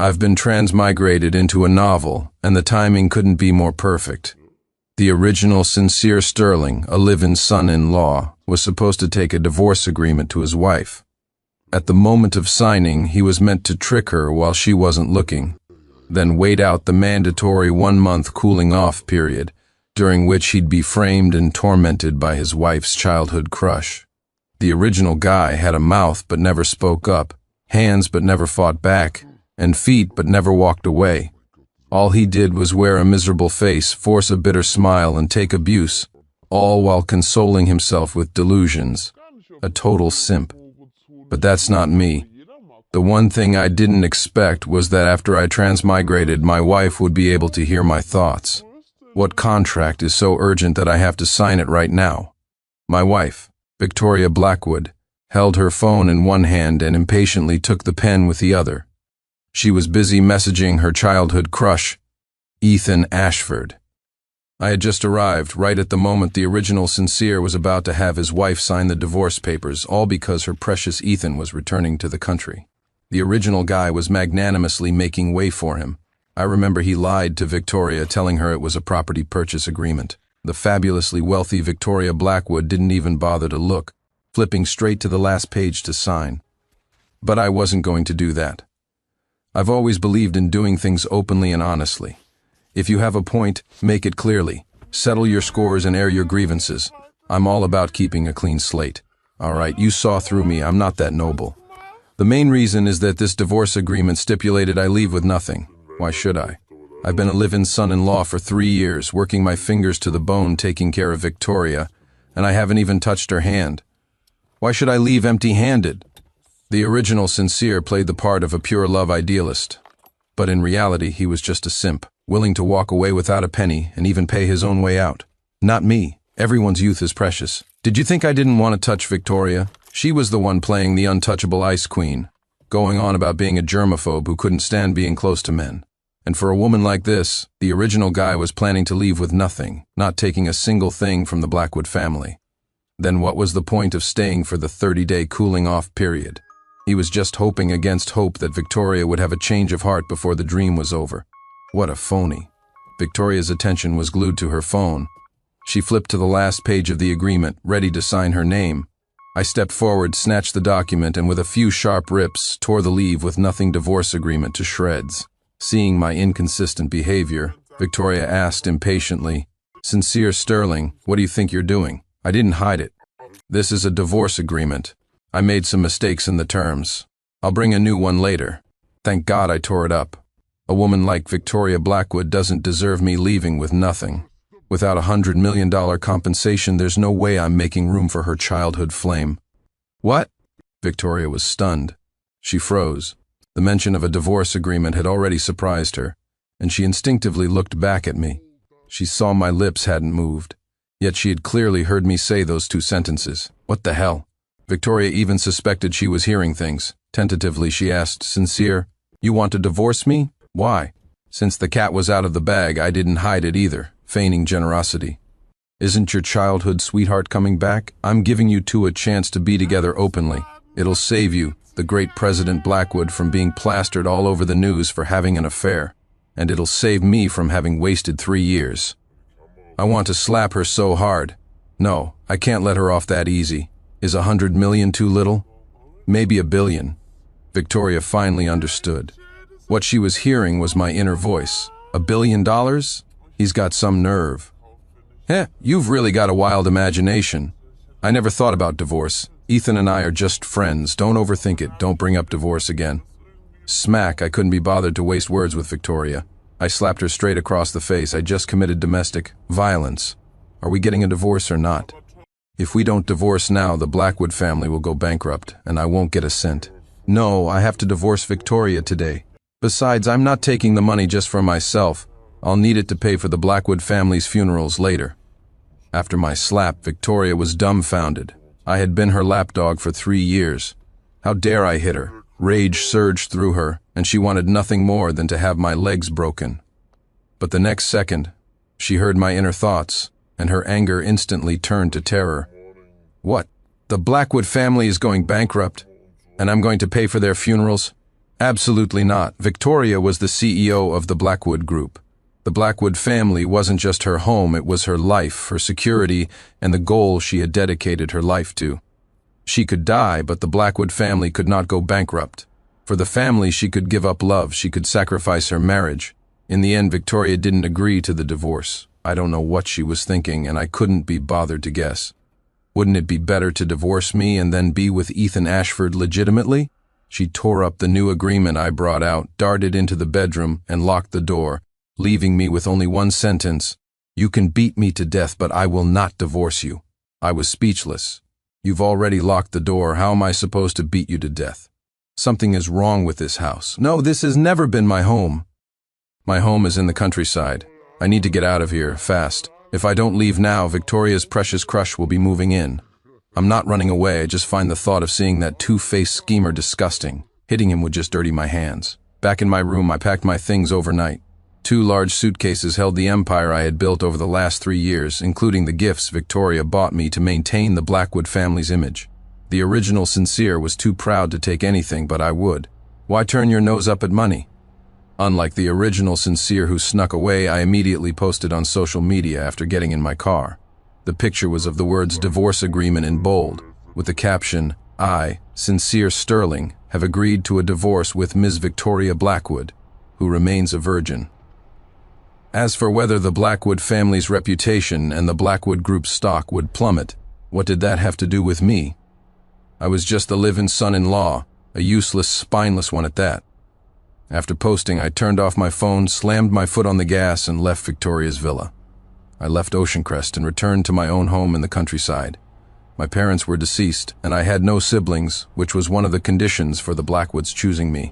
I've been transmigrated into a novel, and the timing couldn't be more perfect. The original Sincere Sterling, a live-in son-in-law, was supposed to take a divorce agreement to his wife. At the moment of signing, he was meant to trick her while she wasn't looking, then wait out the mandatory 1-month cooling-off period, during which he'd be framed and tormented by his wife's childhood crush. The original guy had a mouth but never spoke up, hands but never fought back, and feet but never walked away. All he did was wear a miserable face, force a bitter smile, and take abuse, all while consoling himself with delusions. A total simp. But that's not me. The one thing I didn't expect was that after I transmigrated, my wife would be able to hear my thoughts. What contract is so urgent that I have to sign it right now? My wife, Victoria Blackwood, held her phone in one hand and impatiently took the pen with the other. She was busy messaging her childhood crush, Ethan Ashford. I had just arrived, right at the moment the original Sincere was about to have his wife sign the divorce papers, all because her precious Ethan was returning to the country. The original guy was magnanimously making way for him. I remember he lied to Victoria, telling her it was a property purchase agreement. The fabulously wealthy Victoria Blackwood didn't even bother to look, flipping straight to the last page to sign. But I wasn't going to do that. I've always believed in doing things openly and honestly. If you have a point, make it clearly. Settle your scores and air your grievances. I'm all about keeping a clean slate. All right, you saw through me. I'm not that noble. The main reason is that this divorce agreement stipulated I leave with nothing. Why should I? I've been a live-in son-in-law for 3 years, working my fingers to the bone taking care of Victoria, and I haven't even touched her hand. Why should I leave empty-handed? The original Sincere played the part of a pure love idealist. But in reality, he was just a simp, willing to walk away without a penny and even pay his own way out. Not me. Everyone's youth is precious. Did you think I didn't want to touch Victoria? She was the one playing the untouchable ice queen, going on about being a germaphobe who couldn't stand being close to men. And for a woman like this, the original guy was planning to leave with nothing, not taking a single thing from the Blackwood family. Then what was the point of staying for the 30-day cooling-off period? He was just hoping against hope that Victoria would have a change of heart before the dream was over. What a phony. Victoria's attention was glued to her phone. She flipped to the last page of the agreement, ready to sign her name. I stepped forward, snatched the document, and with a few sharp rips, tore the leave with nothing divorce agreement to shreds. Seeing my inconsistent behavior, Victoria asked impatiently, "Sincere Sterling, what do you think you're doing?" I didn't hide it. This is a divorce agreement. I made some mistakes in the terms. I'll bring a new one later. Thank God I tore it up. A woman like Victoria Blackwood doesn't deserve me leaving with nothing. Without $100 million compensation, there's no way I'm making room for her childhood flame. What? Victoria was stunned. She froze. The mention of a divorce agreement had already surprised her, and she instinctively looked back at me. She saw my lips hadn't moved, yet she had clearly heard me say those 2 sentences. What the hell? Victoria even suspected she was hearing things. Tentatively, she asked, "Sincere, you want to divorce me? Why?" Since the cat was out of the bag, I didn't hide it either, feigning generosity. "Isn't your childhood sweetheart coming back? I'm giving you 2 a chance to be together openly. It'll save you, the great President Blackwood, from being plastered all over the news for having an affair. And it'll save me from having wasted 3 years. I want to slap her so hard. No, I can't let her off that easy. Is 100 million too little? Maybe 1 billion. Victoria finally understood. What she was hearing was my inner voice. $1 billion? He's got some nerve. You've really got a wild imagination. I never thought about divorce. Ethan and I are just friends. Don't overthink it. Don't bring up divorce again. Smack, I couldn't be bothered to waste words with Victoria. I slapped her straight across the face. I just committed domestic violence. Are we getting a divorce or not? If we don't divorce now, the Blackwood family will go bankrupt, and I won't get a cent. No, I have to divorce Victoria today. Besides, I'm not taking the money just for myself. I'll need it to pay for the Blackwood family's funerals later. After my slap, Victoria was dumbfounded. I had been her lapdog for 3 years. How dare I hit her? Rage surged through her, and she wanted nothing more than to have my legs broken. But the next second, she heard my inner thoughts, and her anger instantly turned to terror. What? The Blackwood family is going bankrupt, and I'm going to pay for their funerals? Absolutely not. Victoria was the CEO of the Blackwood Group. The Blackwood family wasn't just her home, it was her life, her security, and the goal she had dedicated her life to. She could die, but the Blackwood family could not go bankrupt. For the family, she could give up love, she could sacrifice her marriage. In the end, Victoria didn't agree to the divorce. I don't know what she was thinking, and I couldn't be bothered to guess. Wouldn't it be better to divorce me and then be with Ethan Ashford legitimately? She tore up the new agreement I brought out, darted into the bedroom, and locked the door, leaving me with only one sentence: "You can beat me to death, but I will not divorce you." I was speechless. "You've already locked the door. How am I supposed to beat you to death? Something is wrong with this house. No, this has never been my home. My home is in the countryside. I need to get out of here, fast. If I don't leave now, Victoria's precious crush will be moving in. I'm not running away, I just find the thought of seeing that two-faced schemer disgusting. Hitting him would just dirty my hands." Back in my room, I packed my things overnight. 2 large suitcases held the empire I had built over the last 3 years, including the gifts Victoria bought me to maintain the Blackwood family's image. The original Sincere was too proud to take anything, but I would. Why turn your nose up at money? Unlike the original Sincere who snuck away, I immediately posted on social media after getting in my car. The picture was of the words "divorce agreement" in bold, with the caption, "I, Sincere Sterling, have agreed to a divorce with Ms. Victoria Blackwood, who remains a virgin." As for whether the Blackwood family's reputation and the Blackwood Group's stock would plummet, what did that have to do with me? I was just the live-in son-in-law, a useless, spineless one at that. After posting, I turned off my phone, slammed my foot on the gas, and left Victoria's villa. I left Oceancrest and returned to my own home in the countryside. My parents were deceased, and I had no siblings, which was one of the conditions for the Blackwoods choosing me.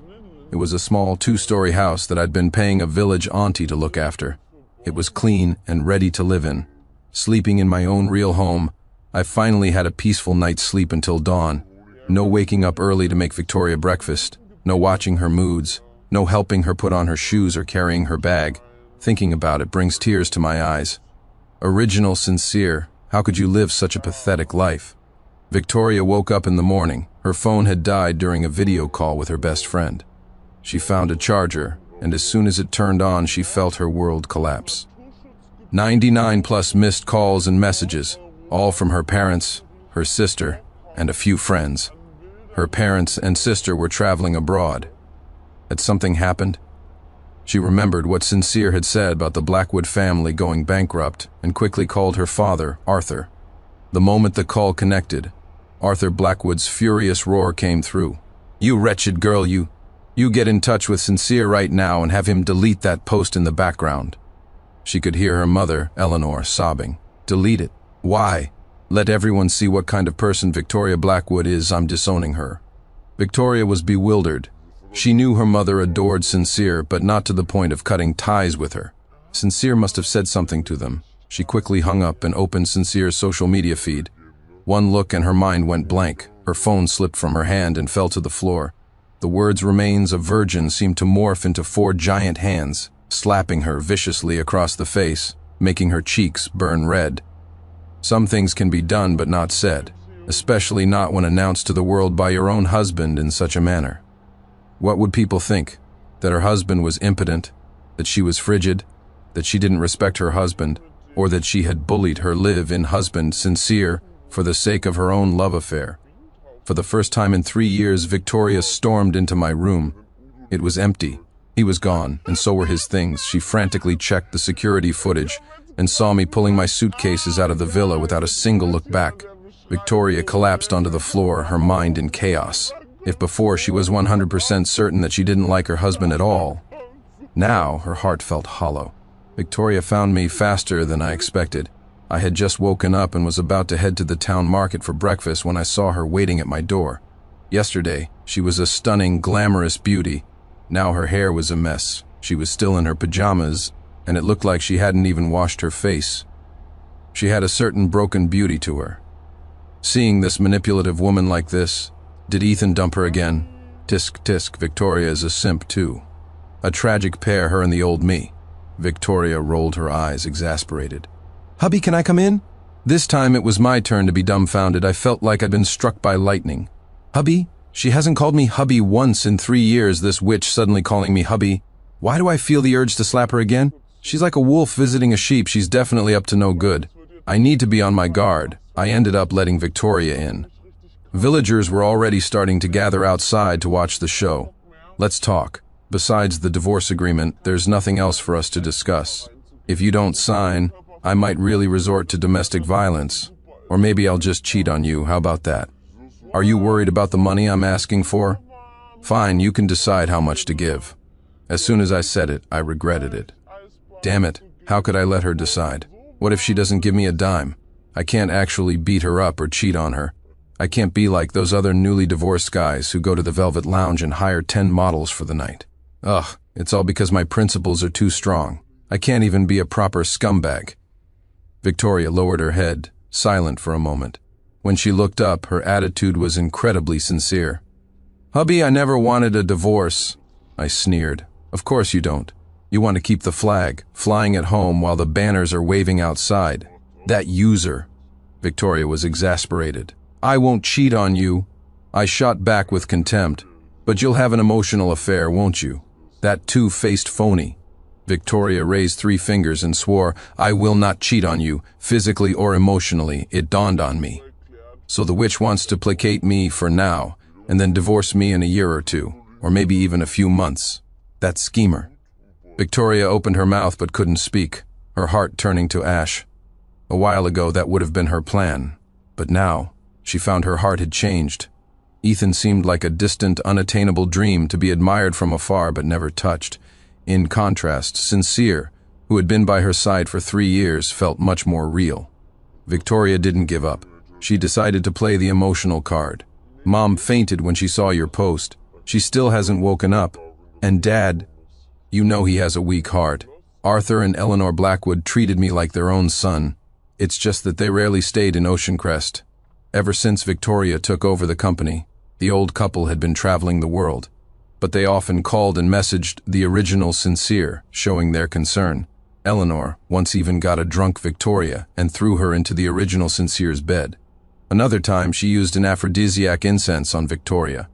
It was a small 2-story house that I'd been paying a village auntie to look after. It was clean and ready to live in. Sleeping in my own real home, I finally had a peaceful night's sleep until dawn. No waking up early to make Victoria breakfast, no watching her moods, no helping her put on her shoes or carrying her bag. Thinking about it brings tears to my eyes. Original Sincere, how could you live such a pathetic life? Victoria woke up in the morning. Her phone had died during a video call with her best friend. She found a charger, and as soon as it turned on, she felt her world collapse. 99 plus missed calls and messages, all from her parents, her sister, and a few friends. Her parents and sister were traveling abroad. Had something happened? She remembered what Sincere had said about the Blackwood family going bankrupt and quickly called her father, Arthur. The moment the call connected, Arthur Blackwood's furious roar came through. "You wretched girl, you get in touch with Sincere right now and have him delete that post in the background." She could hear her mother, Eleanor, sobbing. "Delete it? Why? Let everyone see what kind of person Victoria Blackwood is. I'm disowning her." Victoria was bewildered. She knew her mother adored Sincere, but not to the point of cutting ties with her. Sincere must have said something to them. She quickly hung up and opened Sincere's social media feed. One look and her mind went blank. Her phone slipped from her hand and fell to the floor. The words "remains a virgin" seemed to morph into 4 giant hands, slapping her viciously across the face, making her cheeks burn red. Some things can be done but not said, especially not when announced to the world by your own husband in such a manner. What would people think? That her husband was impotent, that she was frigid, that she didn't respect her husband, or that she had bullied her live-in husband, Sincere, for the sake of her own love affair. For the first time in 3 years, Victoria stormed into my room. It was empty. He was gone, and so were his things. She frantically checked the security footage and saw me pulling my suitcases out of the villa without a single look back. Victoria collapsed onto the floor, her mind in chaos. If before she was 100% certain that she didn't like her husband at all, now her heart felt hollow. Victoria found me faster than I expected. I had just woken up and was about to head to the town market for breakfast when I saw her waiting at my door. Yesterday, she was a stunning, glamorous beauty. Now her hair was a mess. She was still in her pajamas, and it looked like she hadn't even washed her face. She had a certain broken beauty to her. Seeing this manipulative woman like this, did Ethan dump her again? Tisk tisk, Victoria is a simp too. A tragic pair, her and the old me. Victoria rolled her eyes, exasperated. "Hubby, can I come in?" This time it was my turn to be dumbfounded. I felt like I'd been struck by lightning. "Hubby?" She hasn't called me hubby once in 3 years, this witch suddenly calling me hubby. Why do I feel the urge to slap her again? She's like a wolf visiting a sheep. She's definitely up to no good. I need to be on my guard. I ended up letting Victoria in. Villagers were already starting to gather outside to watch the show. Let's talk. Besides the divorce agreement, there's nothing else for us to discuss. If you don't sign, I might really resort to domestic violence. Or maybe I'll just cheat on you. How about that? Are you worried about the money I'm asking for? Fine, you can decide how much to give. As soon as I said it, I regretted it. Damn it, how could I let her decide? What if she doesn't give me a dime? I can't actually beat her up or cheat on her. I can't be like those other newly divorced guys who go to the Velvet Lounge and hire 10 models for the night. Ugh, it's all because my principles are too strong. I can't even be a proper scumbag. Victoria lowered her head, silent for a moment. When she looked up, her attitude was incredibly sincere. Hubby, I never wanted a divorce. I sneered. Of course you don't. You want to keep the flag flying at home while the banners are waving outside. That user. Victoria was exasperated. I won't cheat on you. I shot back with contempt. But you'll have an emotional affair, won't you? That two-faced phony. Victoria raised 3 fingers and swore, I will not cheat on you, physically or emotionally. It dawned on me. So the witch wants to placate me for now, and then divorce me in a year or 2, or maybe even a few months. That schemer. Victoria opened her mouth but couldn't speak, her heart turning to ash. A while ago that would have been her plan, but now she found her heart had changed. Ethan seemed like a distant, unattainable dream to be admired from afar but never touched. In contrast, Sincere, who had been by her side for 3 years, felt much more real. Victoria didn't give up. She decided to play the emotional card. Mom fainted when she saw your post. She still hasn't woken up. And Dad, you know he has a weak heart. Arthur and Eleanor Blackwood treated me like their own son. It's just that they rarely stayed in Ocean Crest. Ever since Victoria took over the company, the old couple had been traveling the world. But they often called and messaged the original Sincere, showing their concern. Eleanor once even got a drunk Victoria and threw her into the original Sincere's bed. Another time she used an aphrodisiac incense on Victoria.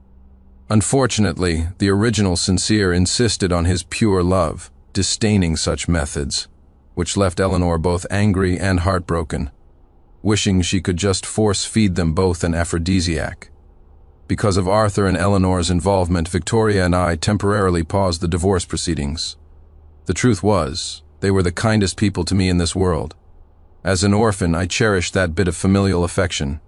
Unfortunately, the original Sincere insisted on his pure love, disdaining such methods, which left Eleanor both angry and heartbroken, wishing she could just force-feed them both an aphrodisiac. Because of Arthur and Eleanor's involvement, Victoria and I temporarily paused the divorce proceedings. The truth was, they were the kindest people to me in this world. As an orphan, I cherished that bit of familial affection.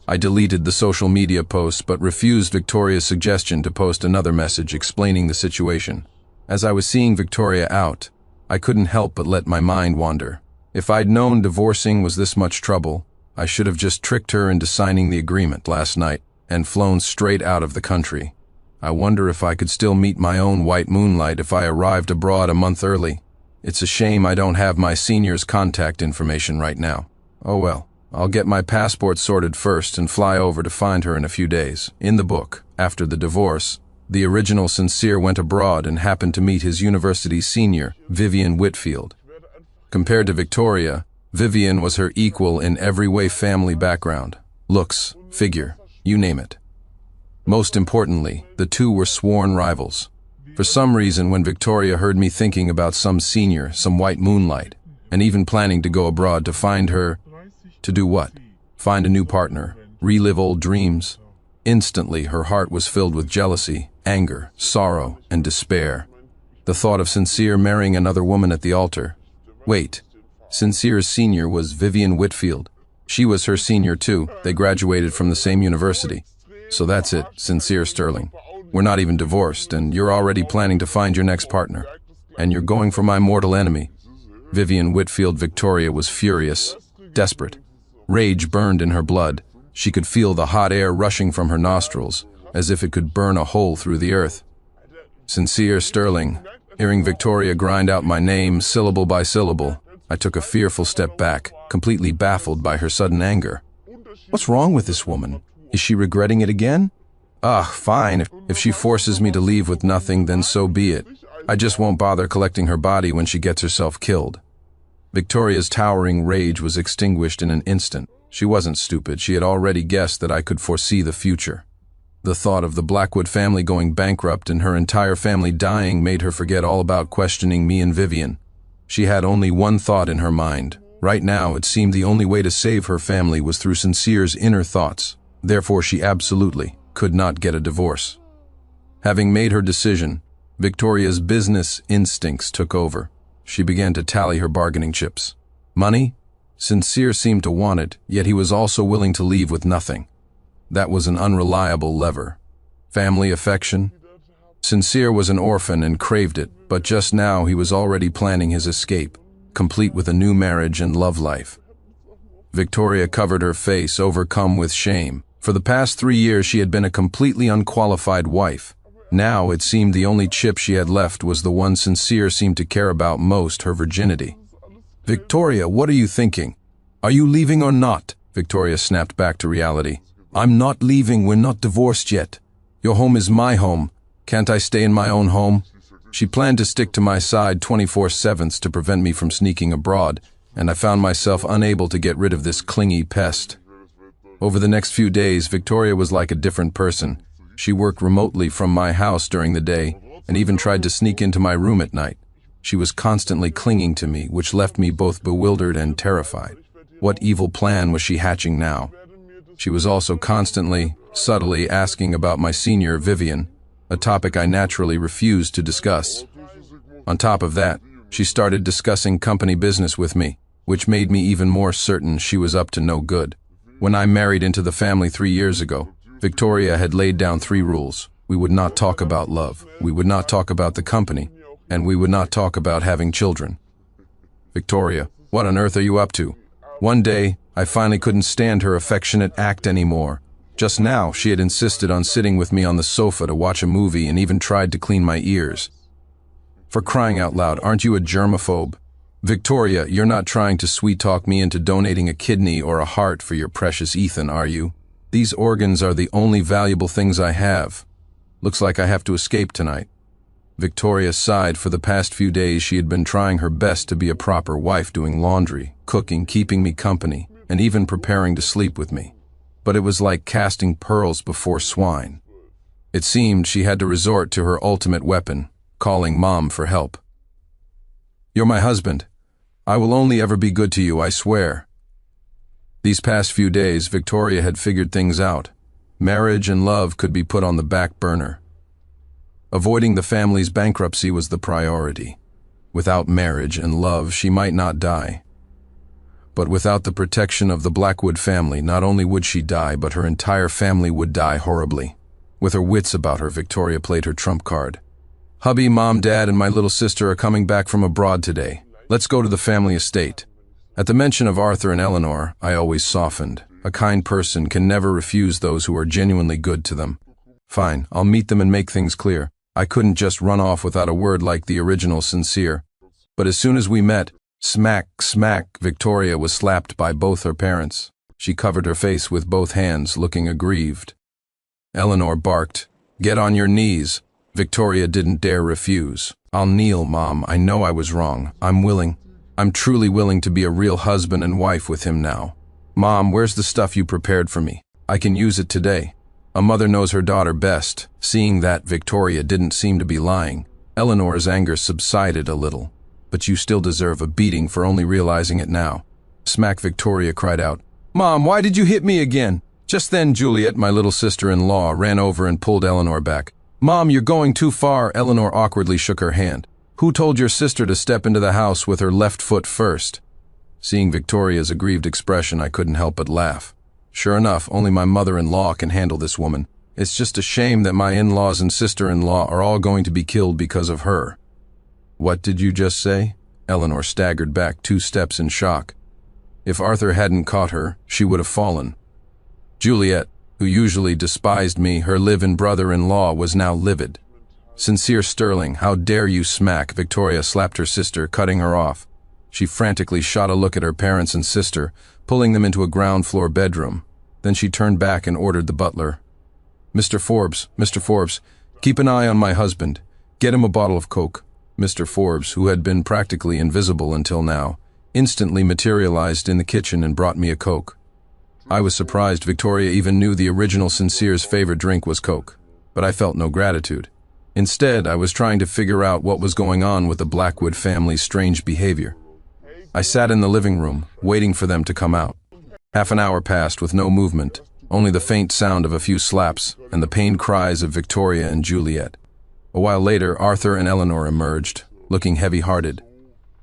I deleted the social media posts but refused Victoria's suggestion to post another message explaining the situation. As I was seeing Victoria out, I couldn't help but let my mind wander. If I'd known divorcing was this much trouble, I should have just tricked her into signing the agreement last night and flown straight out of the country. I wonder if I could still meet my own white moonlight if I arrived abroad a month early. It's a shame I don't have my senior's contact information right now. Oh well. I'll get my passport sorted first and fly over to find her in a few days. In the book, after the divorce, the original Sincere went abroad and happened to meet his university senior, Vivian Whitfield. Compared to Victoria, Vivian was her equal in every way: family background, looks, figure, you name it. Most importantly, the two were sworn rivals. For some reason, when Victoria heard me thinking about some senior, some white moonlight, and even planning to go abroad to find her, to do what? Find a new partner, relive old dreams. Instantly, her heart was filled with jealousy, anger, sorrow, and despair. The thought of Sincere marrying another woman at the altar. Wait, Sincere's senior was Vivian Whitfield. She was her senior too. They graduated from the same university. So that's it, Sincere Sterling. We're not even divorced, and you're already planning to find your next partner. And you're going for my mortal enemy. Vivian Whitfield. Victoria was furious, desperate. Rage burned in her blood. She could feel the hot air rushing from her nostrils, as if it could burn a hole through the earth. Sincere Sterling. Hearing Victoria grind out my name syllable by syllable, I took a fearful step back, completely baffled by her sudden anger. What's wrong with this woman? Is she regretting it again? Fine. If she forces me to leave with nothing, then so be it. I just won't bother collecting her body when she gets herself killed. Victoria's towering rage was extinguished in an instant. She wasn't stupid. She had already guessed that I could foresee the future. The thought of the Blackwood family going bankrupt and her entire family dying made her forget all about questioning me and Vivian. She had only one thought in her mind. Right now, it seemed the only way to save her family was through Sincere's inner thoughts. Therefore, she absolutely could not get a divorce. Having made her decision, Victoria's business instincts took over. She began to tally her bargaining chips. Money? Sincere seemed to want it, yet he was also willing to leave with nothing. That was an unreliable lever. Family affection? Sincere was an orphan and craved it, but just now he was already planning his escape, complete with a new marriage and love life. Victoria covered her face, overcome with shame. For the past 3 years she had been a completely unqualified wife. Now it seemed the only chip she had left was the one Sincere seemed to care about most, her virginity. Victoria, what are you thinking? Are you leaving or not? Victoria snapped back to reality. I'm not leaving, we're not divorced yet. Your home is my home. Can't I stay in my own home? She planned to stick to my side 24/7 to prevent me from sneaking abroad, and I found myself unable to get rid of this clingy pest. Over the next few days, Victoria was like a different person. She worked remotely from my house during the day, and even tried to sneak into my room at night. She was constantly clinging to me, which left me both bewildered and terrified. What evil plan was she hatching now? She was also constantly, subtly asking about my senior, Vivian, a topic I naturally refused to discuss. On top of that, she started discussing company business with me, which made me even more certain she was up to no good. When I married into the family 3 years ago, Victoria had laid down 3 rules. We would not talk about love, we would not talk about the company, and we would not talk about having children. Victoria, what on earth are you up to? One day, I finally couldn't stand her affectionate act anymore. Just now, she had insisted on sitting with me on the sofa to watch a movie and even tried to clean my ears. For crying out loud, aren't you a germaphobe? Victoria, you're not trying to sweet-talk me into donating a kidney or a heart for your precious Ethan, are you? These organs are the only valuable things I have. Looks like I have to escape tonight. Victoria sighed. For the past few days she had been trying her best to be a proper wife, doing laundry, cooking, keeping me company, and even preparing to sleep with me. But it was like casting pearls before swine. It seemed she had to resort to her ultimate weapon, calling Mom for help. You're my husband. I will only ever be good to you, I swear. These past few days, Victoria had figured things out. Marriage and love could be put on the back burner. Avoiding the family's bankruptcy was the priority. Without marriage and love, she might not die. But without the protection of the Blackwood family, not only would she die, but her entire family would die horribly. With her wits about her, Victoria played her trump card. Hubby, Mom, Dad, and my little sister are coming back from abroad today. Let's go to the family estate. At the mention of Arthur and Eleanor, I always softened. A kind person can never refuse those who are genuinely good to them. Fine, I'll meet them and make things clear. I couldn't just run off without a word like the original Sincere. But as soon as we met, smack, smack, Victoria was slapped by both her parents. She covered her face with both hands, looking aggrieved. Eleanor barked, "Get on your knees." Victoria didn't dare refuse. "I'll kneel, Mom. I know I was wrong. I'm truly willing to be a real husband and wife with him now. Mom, where's the stuff you prepared for me? I can use it today." A mother knows her daughter best. Seeing that Victoria didn't seem to be lying, Eleanor's anger subsided a little. "But you still deserve a beating for only realizing it now." Smack, Victoria cried out. "Mom, why did you hit me again?" Just then Juliet, my little sister-in-law, ran over and pulled Eleanor back. "Mom, you're going too far." Eleanor awkwardly shook her hand. "Who told your sister to step into the house with her left foot first?" Seeing Victoria's aggrieved expression, I couldn't help but laugh. Sure enough, only my mother-in-law can handle this woman. It's just a shame that my in-laws and sister-in-law are all going to be killed because of her. "What did you just say?" Eleanor staggered back 2 steps in shock. If Arthur hadn't caught her, she would have fallen. Juliet, who usually despised me, her live-in brother-in-law, was now livid. "Sincere Sterling, how dare you smack!" Victoria slapped her sister, cutting her off. She frantically shot a look at her parents and sister, pulling them into a ground-floor bedroom. Then she turned back and ordered the butler. Mr. Forbes, keep an eye on my husband. Get him a bottle of Coke." Mr. Forbes, who had been practically invisible until now, instantly materialized in the kitchen and brought me a Coke. I was surprised Victoria even knew the original Sincere's favorite drink was Coke, but I felt no gratitude. Instead, I was trying to figure out what was going on with the Blackwood family's strange behavior. I sat in the living room, waiting for them to come out. Half an hour passed with no movement, only the faint sound of a few slaps and the pained cries of Victoria and Juliet. A while later, Arthur and Eleanor emerged, looking heavy-hearted.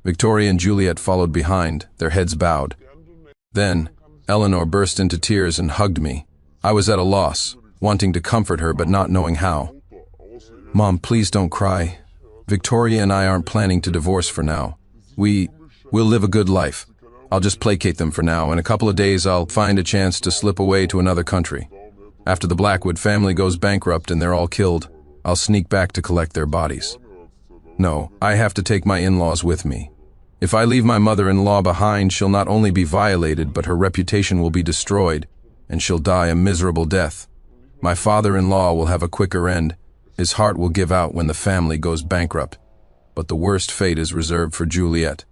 Victoria and Juliet followed behind, their heads bowed. Then, Eleanor burst into tears and hugged me. I was at a loss, wanting to comfort her but not knowing how. "Mom, please don't cry. Victoria and I aren't planning to divorce for now. We'll live a good life. I'll just placate them for now. In a couple of days, I'll find a chance to slip away to another country. After the Blackwood family goes bankrupt and they're all killed, I'll sneak back to collect their bodies. No, I have to take my in-laws with me. If I leave my mother-in-law behind, she'll not only be violated, but her reputation will be destroyed, and she'll die a miserable death. My father-in-law will have a quicker end. His heart will give out when the family goes bankrupt. But the worst fate is reserved for Juliet.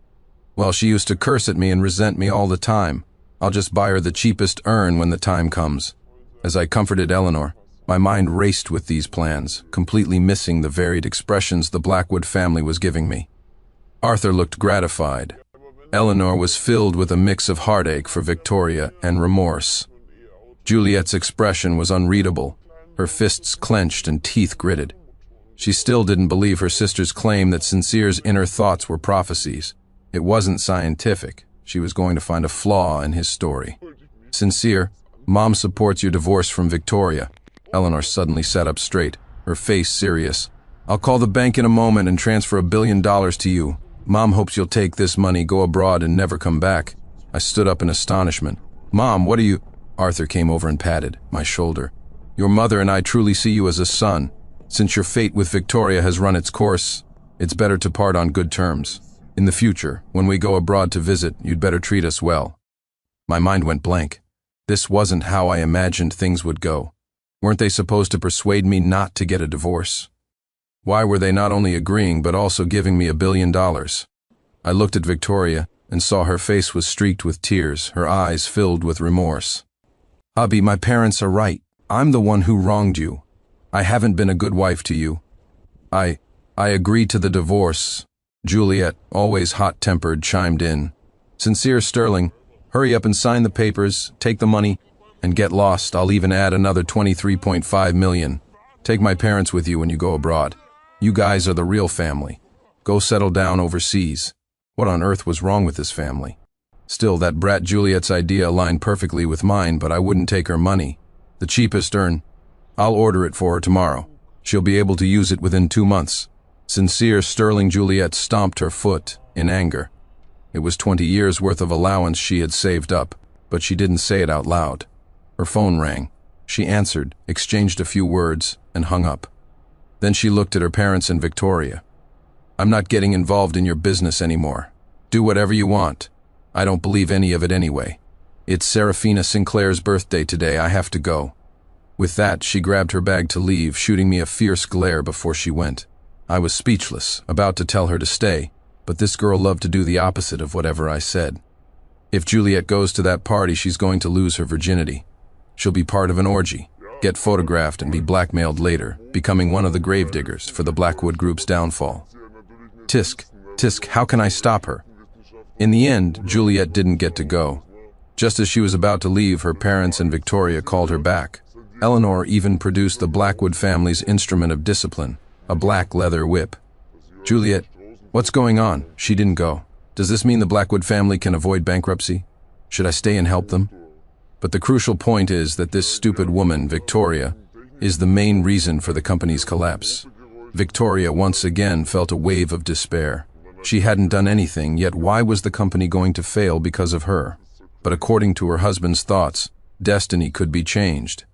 Well, she used to curse at me and resent me all the time. I'll just buy her the cheapest urn when the time comes." As I comforted Eleanor, my mind raced with these plans, completely missing the varied expressions the Blackwood family was giving me. Arthur looked gratified. Eleanor was filled with a mix of heartache for Victoria and remorse. Juliet's expression was unreadable, her fists clenched and teeth gritted. She still didn't believe her sister's claim that Sincere's inner thoughts were prophecies. It wasn't scientific. She was going to find a flaw in his story. "Sincere, Mom supports your divorce from Victoria." Eleanor suddenly sat up straight, her face serious. "I'll call the bank in a moment and transfer $1 billion to you. Mom hopes you'll take this money, go abroad, and never come back." I stood up in astonishment. "Mom, what are you—" Arthur came over and patted my shoulder. "Your mother and I truly see you as a son. Since your fate with Victoria has run its course, it's better to part on good terms. In the future, when we go abroad to visit, you'd better treat us well." My mind went blank. This wasn't how I imagined things would go. Weren't they supposed to persuade me not to get a divorce? Why were they not only agreeing but also giving me $1 billion? I looked at Victoria and saw her face was streaked with tears, her eyes filled with remorse. "Hubby, my parents are right. I'm the one who wronged you. I haven't been a good wife to you. I agreed to the divorce." Juliet, always hot-tempered, chimed in. "Sincere Sterling, hurry up and sign the papers, take the money, and get lost. I'll even add another $23.5 million. Take my parents with you when you go abroad. You guys are the real family. Go settle down overseas." What on earth was wrong with this family? Still, that brat Juliet's idea aligned perfectly with mine, but I wouldn't take her money. The cheapest urn. I'll order it for her tomorrow. She'll be able to use it within 2 months. Sincere Sterling Juliet stomped her foot in anger. It was 20 years' worth of allowance she had saved up, but she didn't say it out loud. Her phone rang. She answered, exchanged a few words, and hung up. Then she looked at her parents and Victoria. "I'm not getting involved in your business anymore. Do whatever you want. I don't believe any of it anyway. It's Serafina Sinclair's birthday today. I have to go." With that, she grabbed her bag to leave, shooting me a fierce glare before she went. I was speechless, about to tell her to stay, but this girl loved to do the opposite of whatever I said. If Juliet goes to that party, she's going to lose her virginity. She'll be part of an orgy, get photographed and be blackmailed later, becoming one of the gravediggers for the Blackwood Group's downfall. Tisk, how can I stop her? In the end, Juliet didn't get to go. Just as she was about to leave, her parents and Victoria called her back. Eleanor even produced the Blackwood family's instrument of discipline, a black leather whip. "Juliet, what's going on?" She didn't go. "Does this mean the Blackwood family can avoid bankruptcy? Should I stay and help them?" But the crucial point is that this stupid woman, Victoria, is the main reason for the company's collapse. Victoria once again felt a wave of despair. She hadn't done anything, yet why was the company going to fail because of her? But according to her husband's thoughts, destiny could be changed.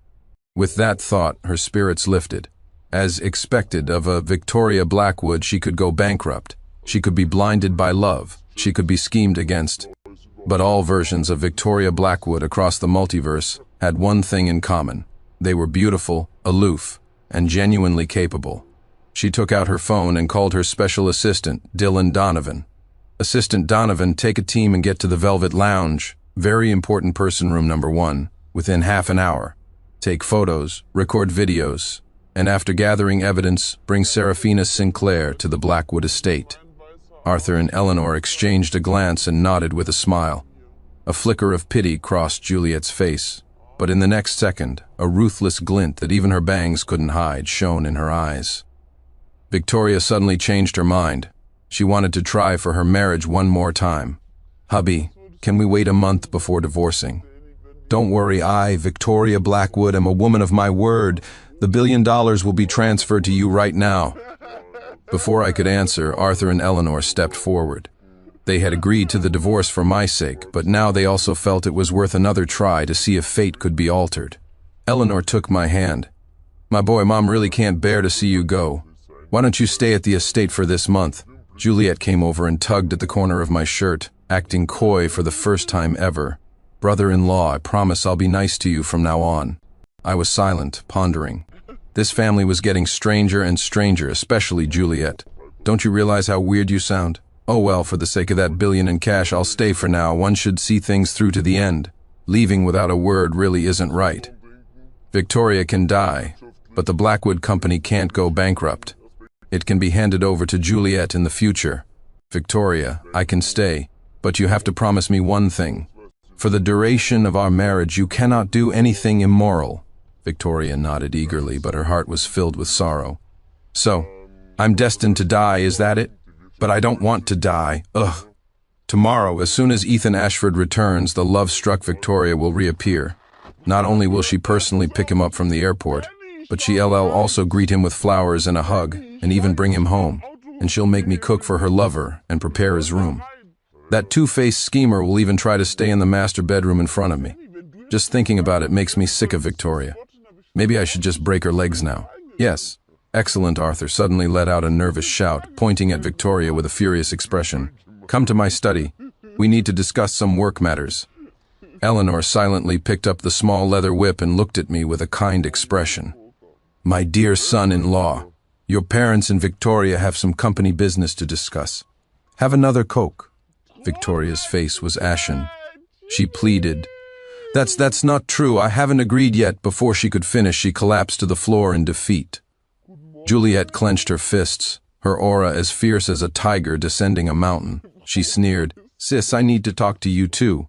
With that thought, her spirits lifted. As expected of a Victoria Blackwood, she could go bankrupt. She could be blinded by love. She could be schemed against. But all versions of Victoria Blackwood across the multiverse had one thing in common. They were beautiful, aloof, and genuinely capable. She took out her phone and called her special assistant, Dylan Donovan. "Assistant Donovan, take a team and get to the Velvet Lounge. Very important person room number 1, within half an hour. Take photos, record videos, and after gathering evidence, bring Serafina Sinclair to the Blackwood estate. Arthur and Eleanor exchanged a glance and nodded with a smile. A flicker of pity crossed Juliet's face, but in the next second, a ruthless glint that even her bangs couldn't hide shone in her eyes. Victoria suddenly changed her mind. She wanted to try for her marriage one more time. "Hubby, can we wait a month before divorcing?" "Don't worry, I, Victoria Blackwood, am a woman of my word. The $1 billion will be transferred to you right now." Before I could answer, Arthur and Eleanor stepped forward. They had agreed to the divorce for my sake, but now they also felt it was worth another try to see if fate could be altered. Eleanor took my hand. "My boy, Mom really can't bear to see you go. Why don't you stay at the estate for this month?" Juliet came over and tugged at the corner of my shirt, acting coy for the first time ever. "Brother-in-law, I promise I'll be nice to you from now on." I was silent, pondering. This family was getting stranger and stranger, especially Juliet. "Don't you realize how weird you sound?" "Oh well, for the sake of that $1 billion in cash, I'll stay for now. One should see things through to the end. Leaving without a word really isn't right. Victoria can die, but the Blackwood Company can't go bankrupt. It can be handed over to Juliet in the future. Victoria, I can stay, but you have to promise me one thing. For the duration of our marriage, you cannot do anything immoral." Victoria nodded eagerly, but her heart was filled with sorrow. "So, I'm destined to die, is that it? But I don't want to die. Ugh." Tomorrow, as soon as Ethan Ashford returns, the love-struck Victoria will reappear. Not only will she personally pick him up from the airport, but she'll also greet him with flowers and a hug, and even bring him home, and she'll make me cook for her lover and prepare his room. That two-faced schemer will even try to stay in the master bedroom in front of me. Just thinking about it makes me sick of Victoria. Maybe I should just break her legs now. "Yes." "Excellent," Arthur suddenly let out a nervous shout, pointing at Victoria with a furious expression. "Come to my study. We need to discuss some work matters." Eleanor silently picked up the small leather whip and looked at me with a kind expression. "My dear son-in-law, your parents and Victoria have some company business to discuss. Have another Coke." Victoria's face was ashen. She pleaded. That's not true. I haven't agreed yet." Before she could finish, she collapsed to the floor in defeat. Juliet clenched her fists, her aura as fierce as a tiger descending a mountain. She sneered, "Sis, I need to talk to you too."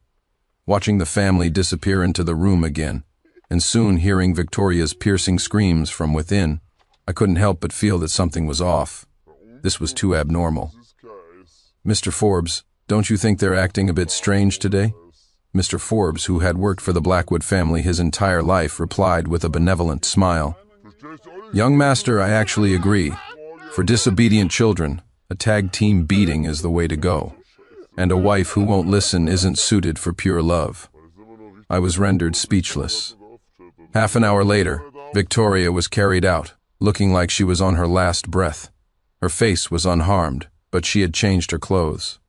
Watching the family disappear into the room again, and soon hearing Victoria's piercing screams from within, I couldn't help but feel that something was off. This was too abnormal. "Mr. Forbes, don't you think they're acting a bit strange today?" Mr. Forbes, who had worked for the Blackwood family his entire life, replied with a benevolent smile. "Young master, I actually agree. For disobedient children, a tag team beating is the way to go. And a wife who won't listen isn't suited for pure love." I was rendered speechless. Half an hour later, Victoria was carried out, looking like she was on her last breath. Her face was unharmed, but she had changed her clothes.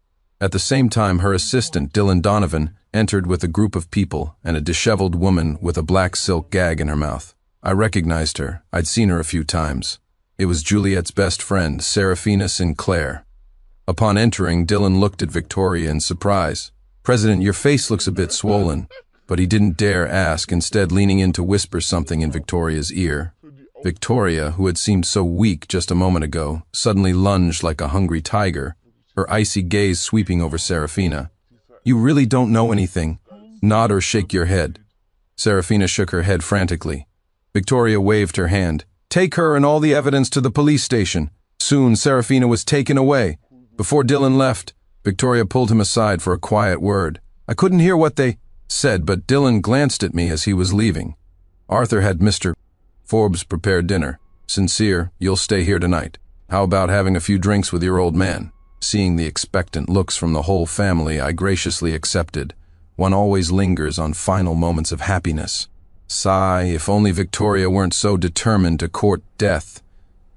At the same time, her assistant, Dylan Donovan, entered with a group of people and a disheveled woman with a black silk gag in her mouth. I recognized her. I'd seen her a few times. It was Juliet's best friend, Serafina Sinclair. Upon entering, Dylan looked at Victoria in surprise. "President, your face looks a bit swollen." But he didn't dare ask, instead leaning in to whisper something in Victoria's ear. Victoria, who had seemed so weak just a moment ago, suddenly lunged like a hungry tiger, her icy gaze sweeping over Serafina. "You really don't know anything. Nod or shake your head." Serafina shook her head frantically. Victoria waved her hand. "Take her and all the evidence to the police station." Soon, Serafina was taken away. Before Dylan left, Victoria pulled him aside for a quiet word. I couldn't hear what they said, but Dylan glanced at me as he was leaving. Arthur had Mr. Forbes prepare dinner. "Sincere, you'll stay here tonight. How about having a few drinks with your old man?" Seeing the expectant looks from the whole family, I graciously accepted. One always lingers on final moments of happiness. Sigh, if only Victoria weren't so determined to court death.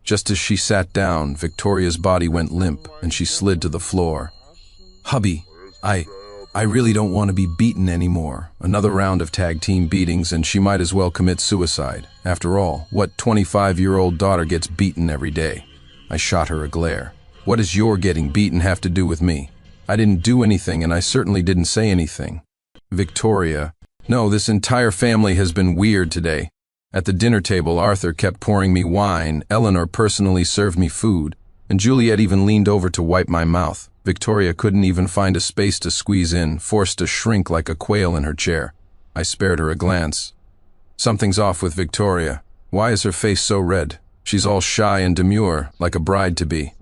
Just as she sat down, Victoria's body went limp and she slid to the floor. "Hubby, I really don't want to be beaten anymore." Another round of tag team beatings and she might as well commit suicide. After all, what 25-year-old daughter gets beaten every day? I shot her a glare. "What does your getting beaten have to do with me? I didn't do anything and I certainly didn't say anything." Victoria. No, this entire family has been weird today. At the dinner table, Arthur kept pouring me wine, Eleanor personally served me food, and Juliet even leaned over to wipe my mouth. Victoria couldn't even find a space to squeeze in, forced to shrink like a quail in her chair. I spared her a glance. Something's off with Victoria. Why is her face so red? She's all shy and demure, like a bride-to-be.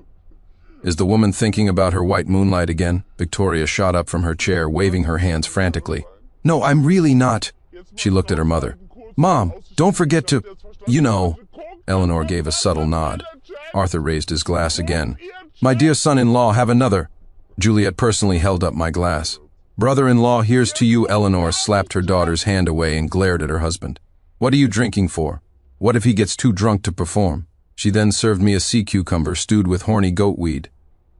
Is the woman thinking about her white moonlight again? Victoria shot up from her chair, waving her hands frantically. No, I'm really not. She looked at her mother. Mom, don't forget to, you know. Eleanor gave a subtle nod. Arthur raised his glass again. My dear son-in-law, have another. Juliet personally held up my glass. Brother-in-law, here's to you. Eleanor slapped her daughter's hand away and glared at her husband. What are you drinking for? What if he gets too drunk to perform? She then served me a sea cucumber stewed with horny goatweed.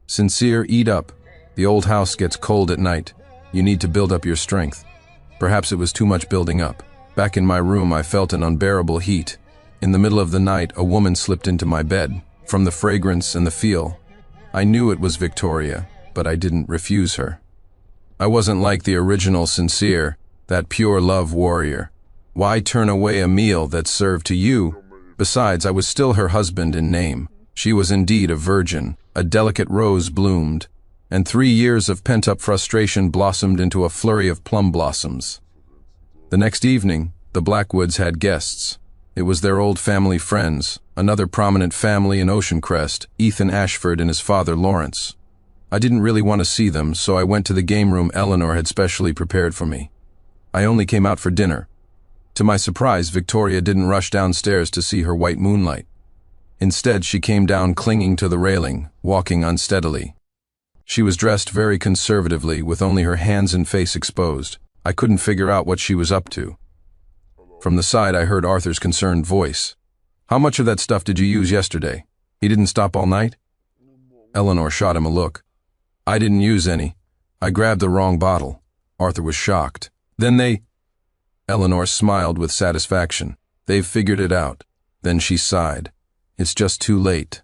Sincere, eat up. The old house gets cold at night. You need to build up your strength. Perhaps it was too much building up. Back in my room, I felt an unbearable heat. In the middle of the night, a woman slipped into my bed. From the fragrance and the feel, I knew it was Victoria, but I didn't refuse her. I wasn't like the original Sincere, that pure love warrior. Why turn away a meal that's served to you? Besides, I was still her husband in name. She was indeed a virgin. A delicate rose bloomed, and 3 years of pent-up frustration blossomed into a flurry of plum blossoms. The next evening, the Blackwoods had guests. It was their old family friends, another prominent family in Ocean Crest, Ethan Ashford and his father Lawrence. I didn't really want to see them, so I went to the game room Eleanor had specially prepared for me. I only came out for dinner. To my surprise, Victoria didn't rush downstairs to see her white moonlight. Instead, she came down clinging to the railing, walking unsteadily. She was dressed very conservatively, with only her hands and face exposed. I couldn't figure out what she was up to. From the side, I heard Arthur's concerned voice. How much of that stuff did you use yesterday? He didn't stop all night? Eleanor shot him a look. I didn't use any. I grabbed the wrong bottle. Arthur was shocked. Then they... Eleanor smiled with satisfaction. They've figured it out. Then she sighed. It's just too late.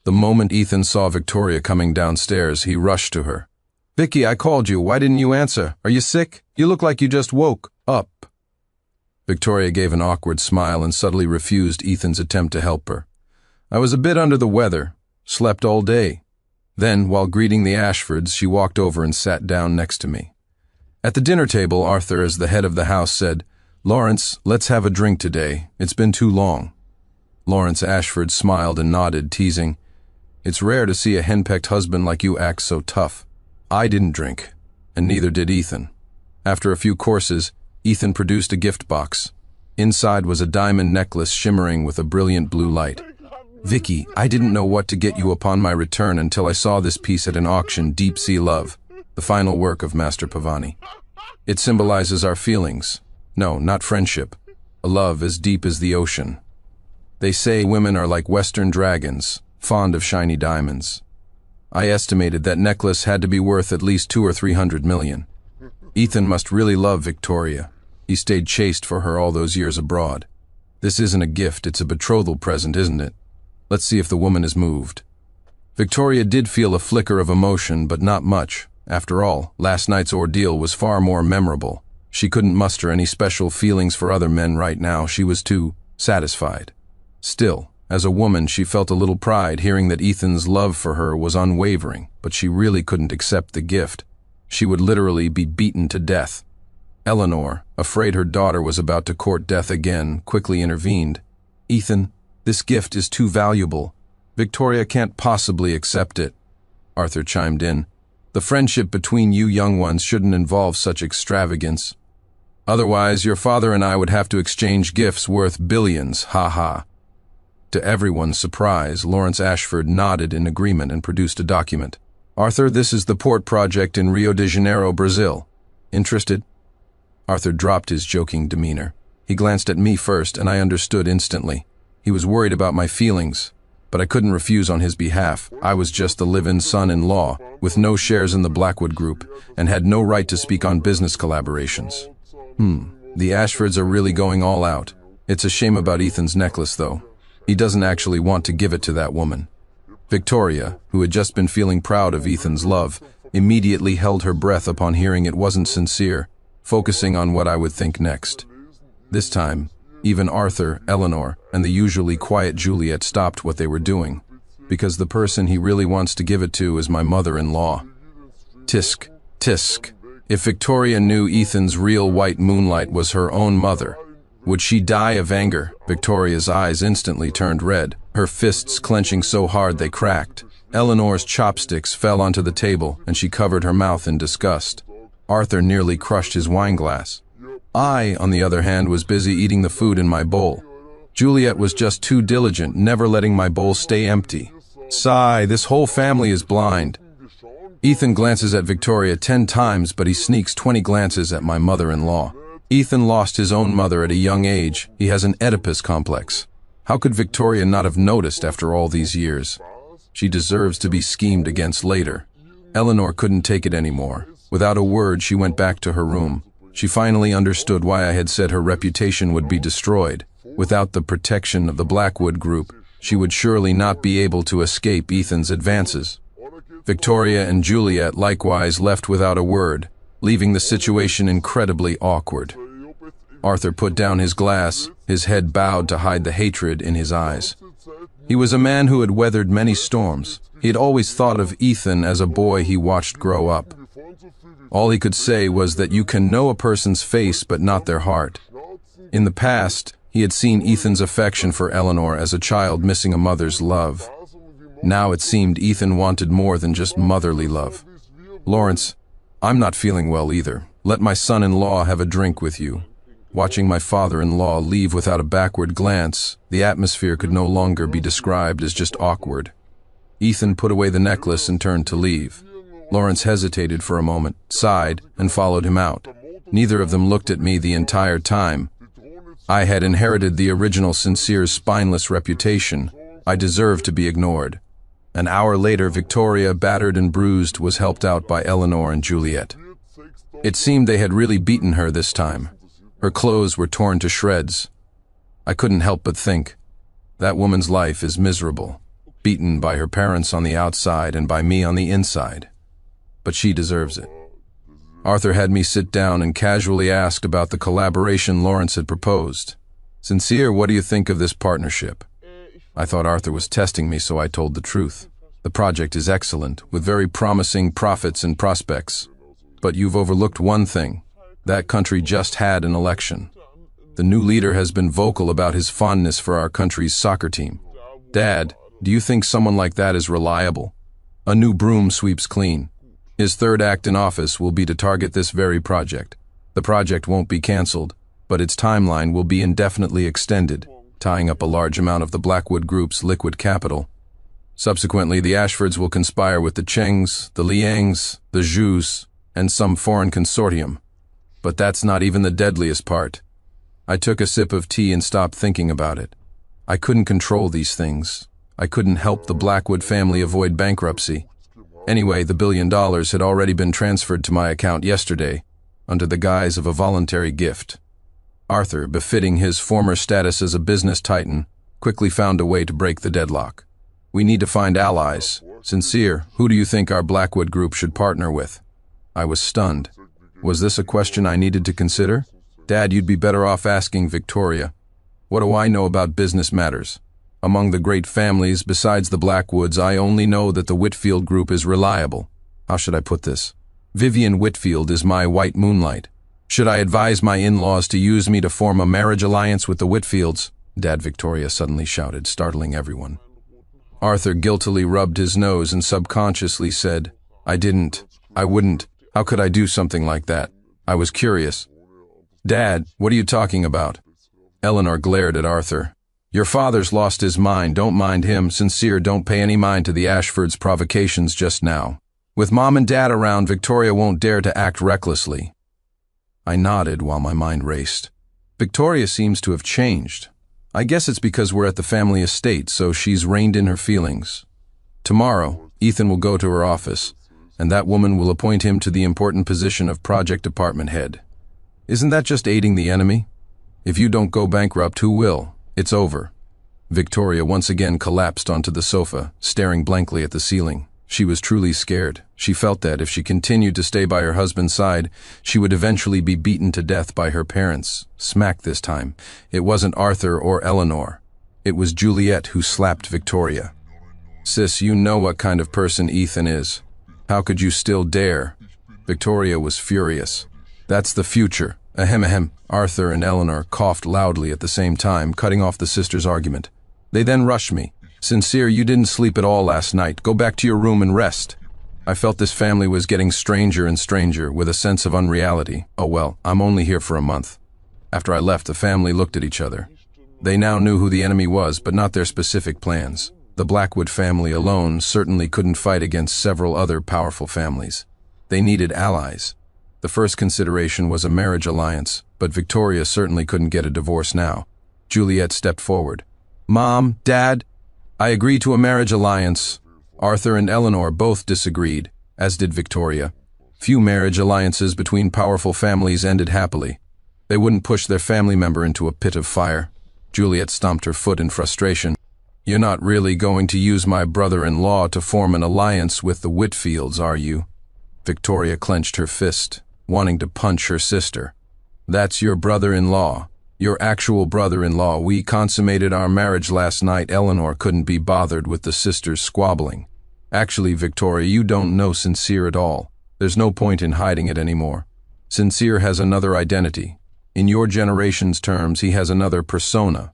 The moment Ethan saw Victoria coming downstairs, he rushed to her. Vicky, I called you. Why didn't you answer? Are you sick? You look like you just woke up. Victoria gave an awkward smile and subtly refused Ethan's attempt to help her. I was a bit under the weather. Slept all day. Then, while greeting the Ashfords, she walked over and sat down next to me. At the dinner table, Arthur, as the head of the house, said, Lawrence, let's have a drink today. It's been too long. Lawrence Ashford smiled and nodded, teasing, It's rare to see a henpecked husband like you act so tough. I didn't drink, and neither did Ethan. After a few courses, Ethan produced a gift box. Inside was a diamond necklace shimmering with a brilliant blue light. Vicky, I didn't know what to get you upon my return until I saw this piece at an auction, Deep Sea Love, the final work of Master Pavani. It symbolizes our feelings. No, not friendship. A love as deep as the ocean. They say women are like western dragons, fond of shiny diamonds. I estimated that necklace had to be worth at least 200 or 300 million. Ethan must really love Victoria. He stayed chaste for her all those years abroad. This isn't a gift, it's a betrothal present, isn't it? Let's see if the woman is moved. Victoria did feel a flicker of emotion, but not much. After all, last night's ordeal was far more memorable. She couldn't muster any special feelings for other men right now. She was too satisfied. Still, as a woman, she felt a little pride hearing that Ethan's love for her was unwavering, but she really couldn't accept the gift. She would literally be beaten to death. Eleanor, afraid her daughter was about to court death again, quickly intervened. Ethan, this gift is too valuable. Victoria can't possibly accept it. Arthur chimed in. The friendship between you young ones shouldn't involve such extravagance. Otherwise, your father and I would have to exchange gifts worth billions, ha. To everyone's surprise, Lawrence Ashford nodded in agreement and produced a document. Arthur, this is the port project in Rio de Janeiro, Brazil. Interested? Arthur dropped his joking demeanor. He glanced at me first, and I understood instantly. He was worried about my feelings, but I couldn't refuse on his behalf. I was just the live-in son-in-law, with no shares in the Blackwood Group, and had no right to speak on business collaborations. The Ashfords are really going all out. It's a shame about Ethan's necklace, though. He doesn't actually want to give it to that woman. Victoria, who had just been feeling proud of Ethan's love, immediately held her breath upon hearing it wasn't sincere. focusing on what I would think next. This time, even Arthur, Eleanor, and the usually quiet Juliet stopped what they were doing, because the person he really wants to give it to is my mother-in-law. Tisk, tisk. If Victoria knew Ethan's real white moonlight was her own mother, would she die of anger? Victoria's eyes instantly turned red, her fists clenching so hard they cracked. Eleanor's chopsticks fell onto the table, and she covered her mouth in disgust. Arthur nearly crushed his wineglass. I, on the other hand, was busy eating the food in my bowl. Juliet was just too diligent, never letting my bowl stay empty. Sigh, this whole family is blind. Ethan glances at Victoria 10 times, but he sneaks 20 glances at my mother-in-law. Ethan lost his own mother at a young age. He has an Oedipus complex. How could Victoria not have noticed after all these years? She deserves to be schemed against later. Eleanor couldn't take it anymore. Without a word, she went back to her room. She finally understood why I had said her reputation would be destroyed. Without the protection of the Blackwood Group, she would surely not be able to escape Ethan's advances. Victoria and Juliet likewise left without a word, leaving the situation incredibly awkward. Arthur put down his glass, his head bowed to hide the hatred in his eyes. He was a man who had weathered many storms. He had always thought of Ethan as a boy he watched grow up. All he could say was that you can know a person's face but not their heart. In the past, he had seen Ethan's affection for Eleanor as a child missing a mother's love. Now it seemed Ethan wanted more than just motherly love. Lawrence, I'm not feeling well either. Let my son-in-law have a drink with you. Watching my father-in-law leave without a backward glance, the atmosphere could no longer be described as just awkward. Ethan put away the necklace and turned to leave. Lawrence hesitated for a moment, sighed, and followed him out. Neither of them looked at me the entire time. I had inherited the original Sincere's spineless reputation. I deserved to be ignored. An hour later, Victoria, battered and bruised, was helped out by Eleanor and Juliet. It seemed they had really beaten her this time. Her clothes were torn to shreds. I couldn't help but think, that woman's life is miserable, beaten by her parents on the outside and by me on the inside. But she deserves it. Arthur had me sit down and casually asked about the collaboration Lawrence had proposed. Sincere, what do you think of this partnership? I thought Arthur was testing me, so I told the truth. The project is excellent, with very promising profits and prospects. But you've overlooked one thing. That country just had an election. The new leader has been vocal about his fondness for our country's soccer team. Dad, do you think someone like that is reliable? A new broom sweeps clean. His third act in office will be to target this very project. The project won't be cancelled, but its timeline will be indefinitely extended, tying up a large amount of the Blackwood Group's liquid capital. Subsequently, the Ashfords will conspire with the Chengs, the Liangs, the Zhus, and some foreign consortium. But that's not even the deadliest part. I took a sip of tea and stopped thinking about it. I couldn't control these things. I couldn't help the Blackwood family avoid bankruptcy. Anyway, the $1 billion had already been transferred to my account yesterday, under the guise of a voluntary gift. Arthur, befitting his former status as a business titan, quickly found a way to break the deadlock. We need to find allies. Sincere, who do you think our Blackwood Group should partner with? I was stunned. Was this a question I needed to consider? Dad, you'd be better off asking Victoria. What do I know about business matters? Among the great families besides the Blackwoods, I only know that the Whitfield Group is reliable. How should I put this? Vivian Whitfield is my white moonlight. Should I advise my in-laws to use me to form a marriage alliance with the Whitfields? Dad, Victoria suddenly shouted, startling everyone. Arthur guiltily rubbed his nose and subconsciously said, I wouldn't. How could I do something like that? I was curious. Dad, what are you talking about? Eleanor glared at Arthur. Your father's lost his mind, don't mind him. Sincere, don't pay any mind to the Ashfords' provocations just now. With Mom and Dad around, Victoria won't dare to act recklessly. I nodded while my mind raced. Victoria seems to have changed. I guess it's because we're at the family estate, so she's reined in her feelings. Tomorrow, Ethan will go to her office, and that woman will appoint him to the important position of project department head. Isn't that just aiding the enemy? If you don't go bankrupt, who will? It's over. Victoria once again collapsed onto the sofa, staring blankly at the ceiling. She was truly scared. She felt that if she continued to stay by her husband's side, she would eventually be beaten to death by her parents. Smack this time. It wasn't Arthur or Eleanor. It was Juliet who slapped Victoria. Sis, you know what kind of person Ethan is. How could you still dare? Victoria was furious. That's the future. Ahem ahem. Arthur and Eleanor coughed loudly at the same time, cutting off the sisters' argument. They then rushed me. Sincere, you didn't sleep at all last night. Go back to your room and rest. I felt this family was getting stranger and stranger, with a sense of unreality. Oh well, I'm only here for a month. After I left, the family looked at each other. They now knew who the enemy was, but not their specific plans. The Blackwood family alone certainly couldn't fight against several other powerful families. They needed allies. The first consideration was a marriage alliance, but Victoria certainly couldn't get a divorce now. Juliet stepped forward. Mom, Dad, I agree to a marriage alliance. Arthur and Eleanor both disagreed, as did Victoria. Few marriage alliances between powerful families ended happily. They wouldn't push their family member into a pit of fire. Juliet stomped her foot in frustration. You're not really going to use my brother-in-law to form an alliance with the Whitfields, are you? Victoria clenched her fist, wanting to punch her sister. That's your brother-in-law. Your actual brother-in-law. We consummated our marriage last night. Eleanor couldn't be bothered with the sisters squabbling. Actually, Victoria, you don't know Sincere at all. There's no point in hiding it anymore. Sincere has another identity. In your generation's terms, he has another persona.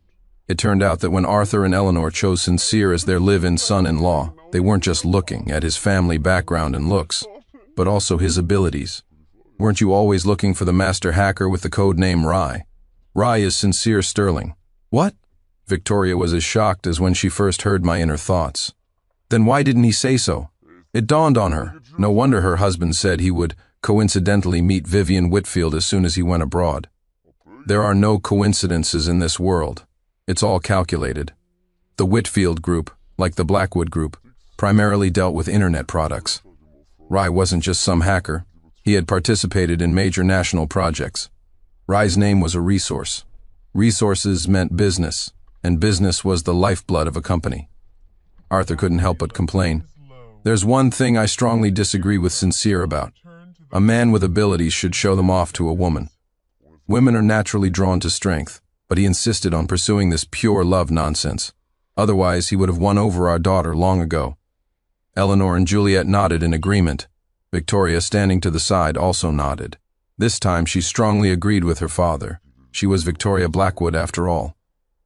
It turned out that when Arthur and Eleanor chose Sincere as their live-in son-in-law, they weren't just looking at his family background and looks, but also his abilities. Weren't you always looking for the master hacker with the code name Rye? Rye is Sincere Sterling. What? Victoria was as shocked as when she first heard my inner thoughts. Then why didn't he say so? It dawned on her. No wonder her husband said he would coincidentally meet Vivian Whitfield as soon as he went abroad. There are no coincidences in this world. It's all calculated. The Whitfield group, like the Blackwood group, primarily dealt with internet products. Rye wasn't just some hacker. He had participated in major national projects. Rye's name was a resource. Resources meant business, and business was the lifeblood of a company. Arthur couldn't help but complain. There's one thing I strongly disagree with Sincere about. A man with abilities should show them off to a woman. Women are naturally drawn to strength, but he insisted on pursuing this pure love nonsense. Otherwise, he would have won over our daughter long ago. Eleanor and Juliet nodded in agreement. Victoria, standing to the side, also nodded. This time, she strongly agreed with her father. She was Victoria Blackwood after all.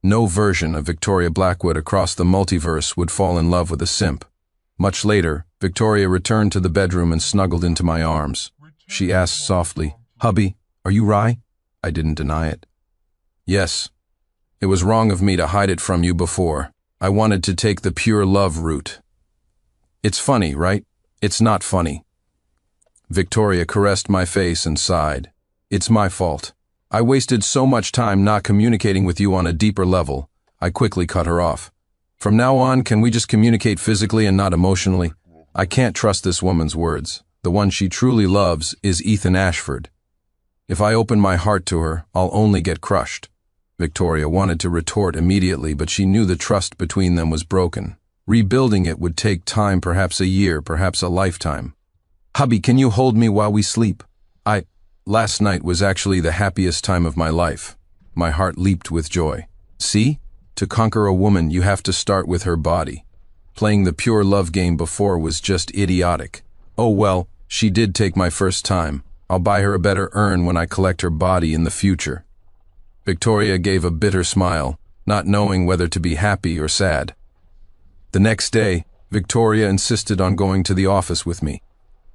No version of Victoria Blackwood across the multiverse would fall in love with a simp. Much later, Victoria returned to the bedroom and snuggled into my arms. She asked softly, "Hubby, are you Rye?" I didn't deny it. Yes. It was wrong of me to hide it from you before. I wanted to take the pure love route. It's funny, right? It's not funny. Victoria caressed my face and sighed. It's my fault. I wasted so much time not communicating with you on a deeper level. I quickly cut her off. From now on, can we just communicate physically and not emotionally? I can't trust this woman's words. The one she truly loves is Ethan Ashford. If I open my heart to her, I'll only get crushed. Victoria wanted to retort immediately, but she knew the trust between them was broken. Rebuilding it would take time, perhaps a year, perhaps a lifetime. Hubby, can you hold me while we sleep? Last night was actually the happiest time of my life. My heart leaped with joy. See? To conquer a woman, you have to start with her body. Playing the pure love game before was just idiotic. Oh well, she did take my first time. I'll buy her a better urn when I collect her body in the future. Victoria gave a bitter smile, not knowing whether to be happy or sad. The next day, Victoria insisted on going to the office with me.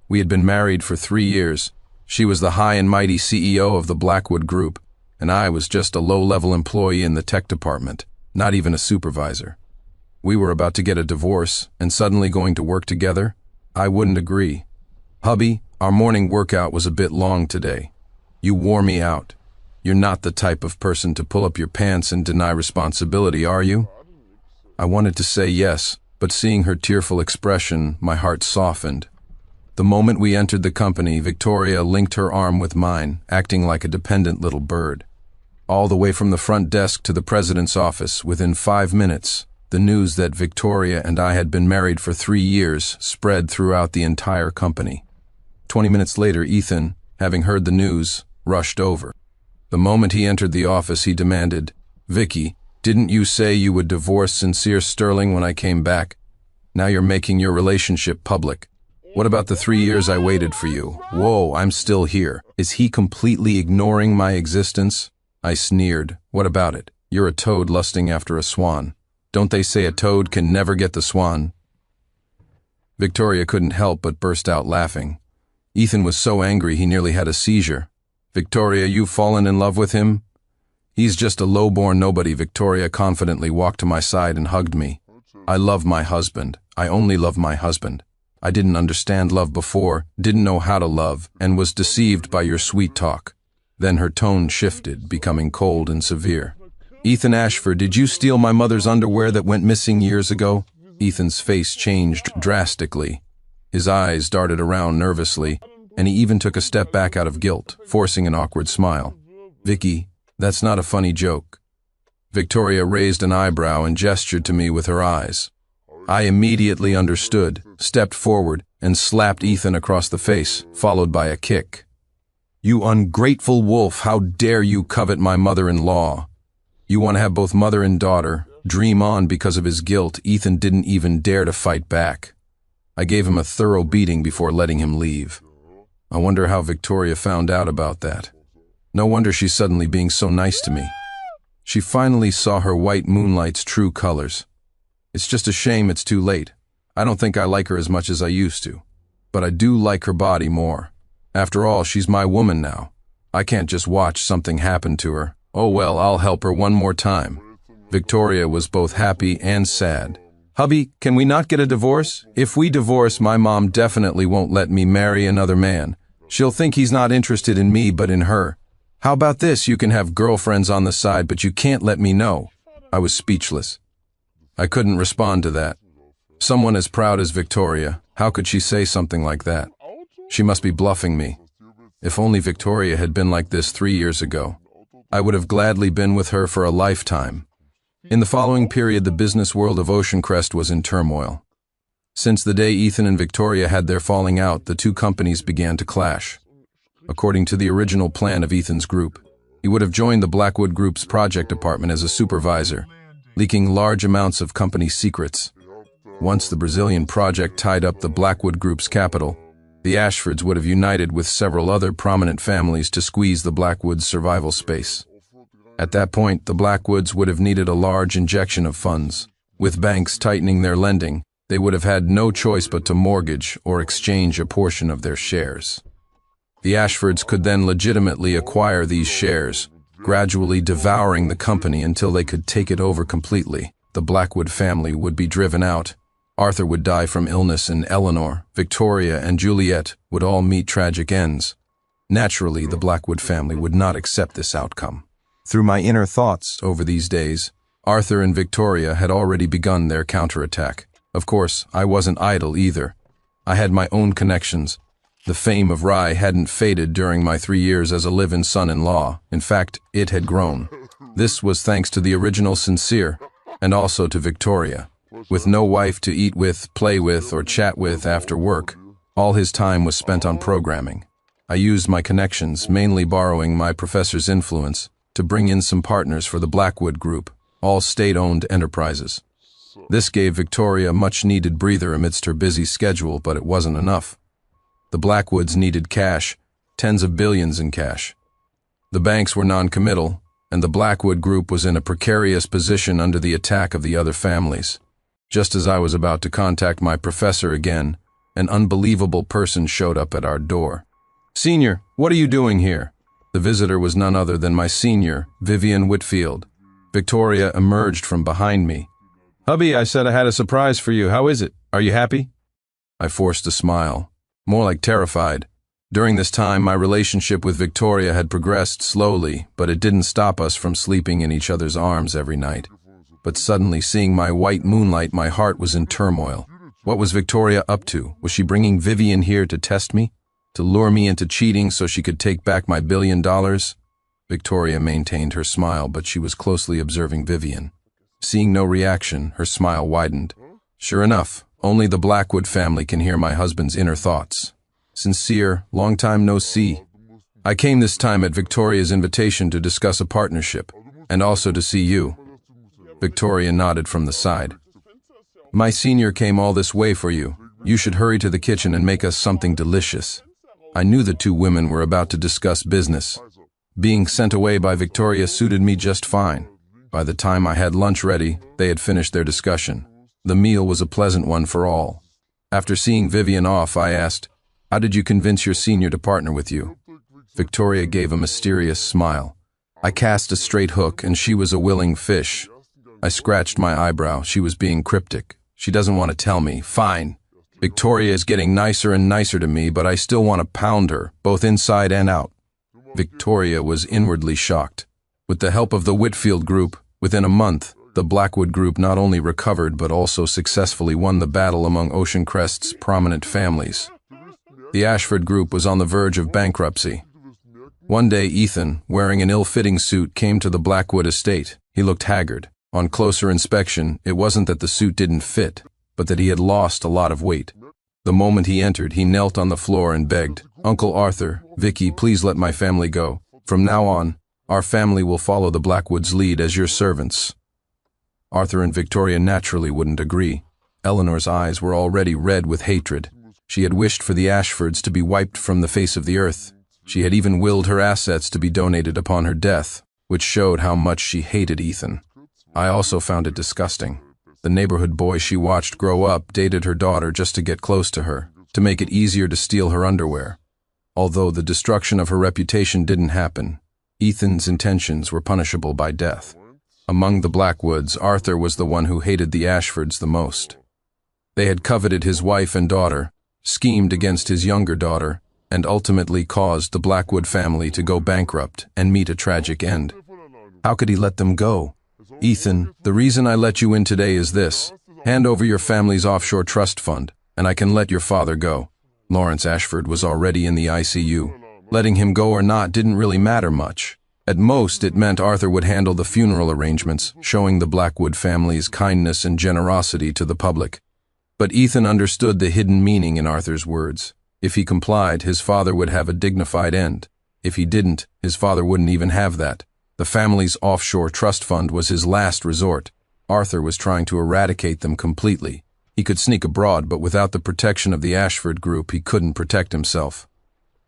We had been married for 3 years. She was the high and mighty CEO of the Blackwood Group, and I was just a low-level employee in the tech department, not even a supervisor. We were about to get a divorce, and suddenly going to work together? I wouldn't agree. Hubby, our morning workout was a bit long today. You wore me out. You're not the type of person to pull up your pants and deny responsibility, are you? I wanted to say yes, but seeing her tearful expression, my heart softened. The moment we entered the company, Victoria linked her arm with mine, acting like a dependent little bird. All the way from the front desk to the president's office, within 5 minutes, The news that Victoria and I had been married for 3 years spread throughout the entire company. 20 minutes later, Ethan, having heard the news, rushed over. The moment he entered the office, he demanded, "Vicky, didn't you say you would divorce Sincere Sterling when I came back? Now you're making your relationship public. What about the 3 years I waited for you? Whoa, I'm still here. Is he completely ignoring my existence?" I sneered. "What about it? You're a toad lusting after a swan. Don't they say a toad can never get the swan?" Victoria couldn't help but burst out laughing. Ethan was so angry he nearly had a seizure. "Victoria, you've fallen in love with him?" "He's just a low-born nobody." Victoria confidently walked to my side and hugged me. "I love my husband. I only love my husband. I didn't understand love before, didn't know how to love, and was deceived by your sweet talk." Then her tone shifted, becoming cold and severe. "Ethan Ashford, did you steal my mother's underwear that went missing years ago?" Ethan's face changed drastically. His eyes darted around nervously, and he even took a step back out of guilt, forcing an awkward smile. "Vicky, that's not a funny joke." Victoria raised an eyebrow and gestured to me with her eyes. I immediately understood, stepped forward, and slapped Ethan across the face, followed by a kick. "You ungrateful wolf, how dare you covet my mother-in-law? You want to have both mother and daughter. Dream on." Because of his guilt, Ethan didn't even dare to fight back. I gave him a thorough beating before letting him leave. I wonder how Victoria found out about that. No wonder she's suddenly being so nice to me. She finally saw her white moonlight's true colors. It's just a shame it's too late. I don't think I like her as much as I used to. But I do like her body more. After all, she's my woman now. I can't just watch something happen to her. Oh well, I'll help her one more time. Victoria was both happy and sad. "Hubby, can we not get a divorce? If we divorce, my mom definitely won't let me marry another man. She'll think he's not interested in me but in her. How about this? You can have girlfriends on the side, but you can't let me know." I was speechless. I couldn't respond to that. Someone as proud as Victoria, how could she say something like that? She must be bluffing me. If only Victoria had been like this 3 years ago. I would have gladly been with her for a lifetime. In the following period, the business world of Ocean Crest was in turmoil. Since the day Ethan and Victoria had their falling out, the two companies began to clash. According to the original plan of Ethan's group, he would have joined the Blackwood Group's project department as a supervisor, leaking large amounts of company secrets. Once the Brazilian project tied up the Blackwood Group's capital, the Ashfords would have united with several other prominent families to squeeze the Blackwoods' survival space. At that point, the Blackwoods would have needed a large injection of funds. With banks tightening their lending, they would have had no choice but to mortgage or exchange a portion of their shares. The Ashfords could then legitimately acquire these shares, gradually devouring the company until they could take it over completely. The Blackwood family would be driven out. Arthur would die from illness, and Eleanor, Victoria, and Juliet would all meet tragic ends. Naturally, the Blackwood family would not accept this outcome. Through my inner thoughts over these days, Arthur and Victoria had already begun their counterattack. Of course, I wasn't idle either. I had my own connections. The fame of Rye hadn't faded during my 3 years as a live-in son-in-law. In fact, it had grown. This was thanks to the original Sincere, and also to Victoria. With no wife to eat with, play with, or chat with after work, all his time was spent on programming. I used my connections, mainly borrowing my professor's influence, to bring in some partners for the Blackwood Group, all state-owned enterprises. This gave Victoria a much-needed breather amidst her busy schedule, but it wasn't enough. The Blackwoods needed cash, tens of billions in cash. The banks were non-committal, and the Blackwood Group was in a precarious position under the attack of the other families. Just as I was about to contact my professor again, an unbelievable person showed up at our door. "Senior, what are you doing here?" The visitor was none other than my senior, Vivian Whitfield. Victoria emerged from behind me. "Hubby, I said I had a surprise for you. How is it? Are you happy?" I forced a smile. More like terrified. During this time, my relationship with Victoria had progressed slowly, but it didn't stop us from sleeping in each other's arms every night. But suddenly, seeing my white moonlight, my heart was in turmoil. What was Victoria up to? Was she bringing Vivian here to test me? To lure me into cheating so she could take back my $1 billion? Victoria maintained her smile, but she was closely observing Vivian. Seeing no reaction, her smile widened. Sure enough, only the Blackwood family can hear my husband's inner thoughts. Sincere, long time no see. I came this time at Victoria's invitation to discuss a partnership, and also to see you. Victoria nodded from the side. My senior came all this way for you. You should hurry to the kitchen and make us something delicious. I knew the two women were about to discuss business. Being sent away by Victoria suited me just fine. By the time I had lunch ready, they had finished their discussion. The meal was a pleasant one for all. After seeing Vivian off, I asked, "How did you convince your senior to partner with you?" Victoria gave a mysterious smile. I cast a straight hook and she was a willing fish. I scratched my eyebrow. She was being cryptic. She doesn't want to tell me. Fine. Victoria is getting nicer and nicer to me, but I still want to pound her, both inside and out. Victoria was inwardly shocked. With the help of the Whitfield Group, within a month, the Blackwood Group not only recovered but also successfully won the battle among Ocean Crest's prominent families. The Ashford Group was on the verge of bankruptcy. One day, Ethan, wearing an ill-fitting suit, came to the Blackwood estate. He looked haggard. On closer inspection, it wasn't that the suit didn't fit, but that he had lost a lot of weight. The moment he entered, he knelt on the floor and begged, "Uncle Arthur, Vicky, please let my family go. From now on, our family will follow the Blackwoods' lead as your servants." Arthur and Victoria naturally wouldn't agree. Eleanor's eyes were already red with hatred. She had wished for the Ashfords to be wiped from the face of the earth. She had even willed her assets to be donated upon her death, which showed how much she hated Ethan. I also found it disgusting. The neighborhood boy she watched grow up dated her daughter just to get close to her, to make it easier to steal her underwear. Although the destruction of her reputation didn't happen, Ethan's intentions were punishable by death. Among the Blackwoods, Arthur was the one who hated the Ashfords the most. They had coveted his wife and daughter, schemed against his younger daughter, and ultimately caused the Blackwood family to go bankrupt and meet a tragic end. How could he let them go? "Ethan, the reason I let you in today is this. Hand over your family's offshore trust fund, and I can let your father go." Lawrence Ashford was already in the ICU. Letting him go or not didn't really matter much. At most, it meant Arthur would handle the funeral arrangements, showing the Blackwood family's kindness and generosity to the public. But Ethan understood the hidden meaning in Arthur's words. If he complied, his father would have a dignified end. If he didn't, his father wouldn't even have that. The family's offshore trust fund was his last resort. Arthur was trying to eradicate them completely. He could sneak abroad, but without the protection of the Ashford Group, he couldn't protect himself.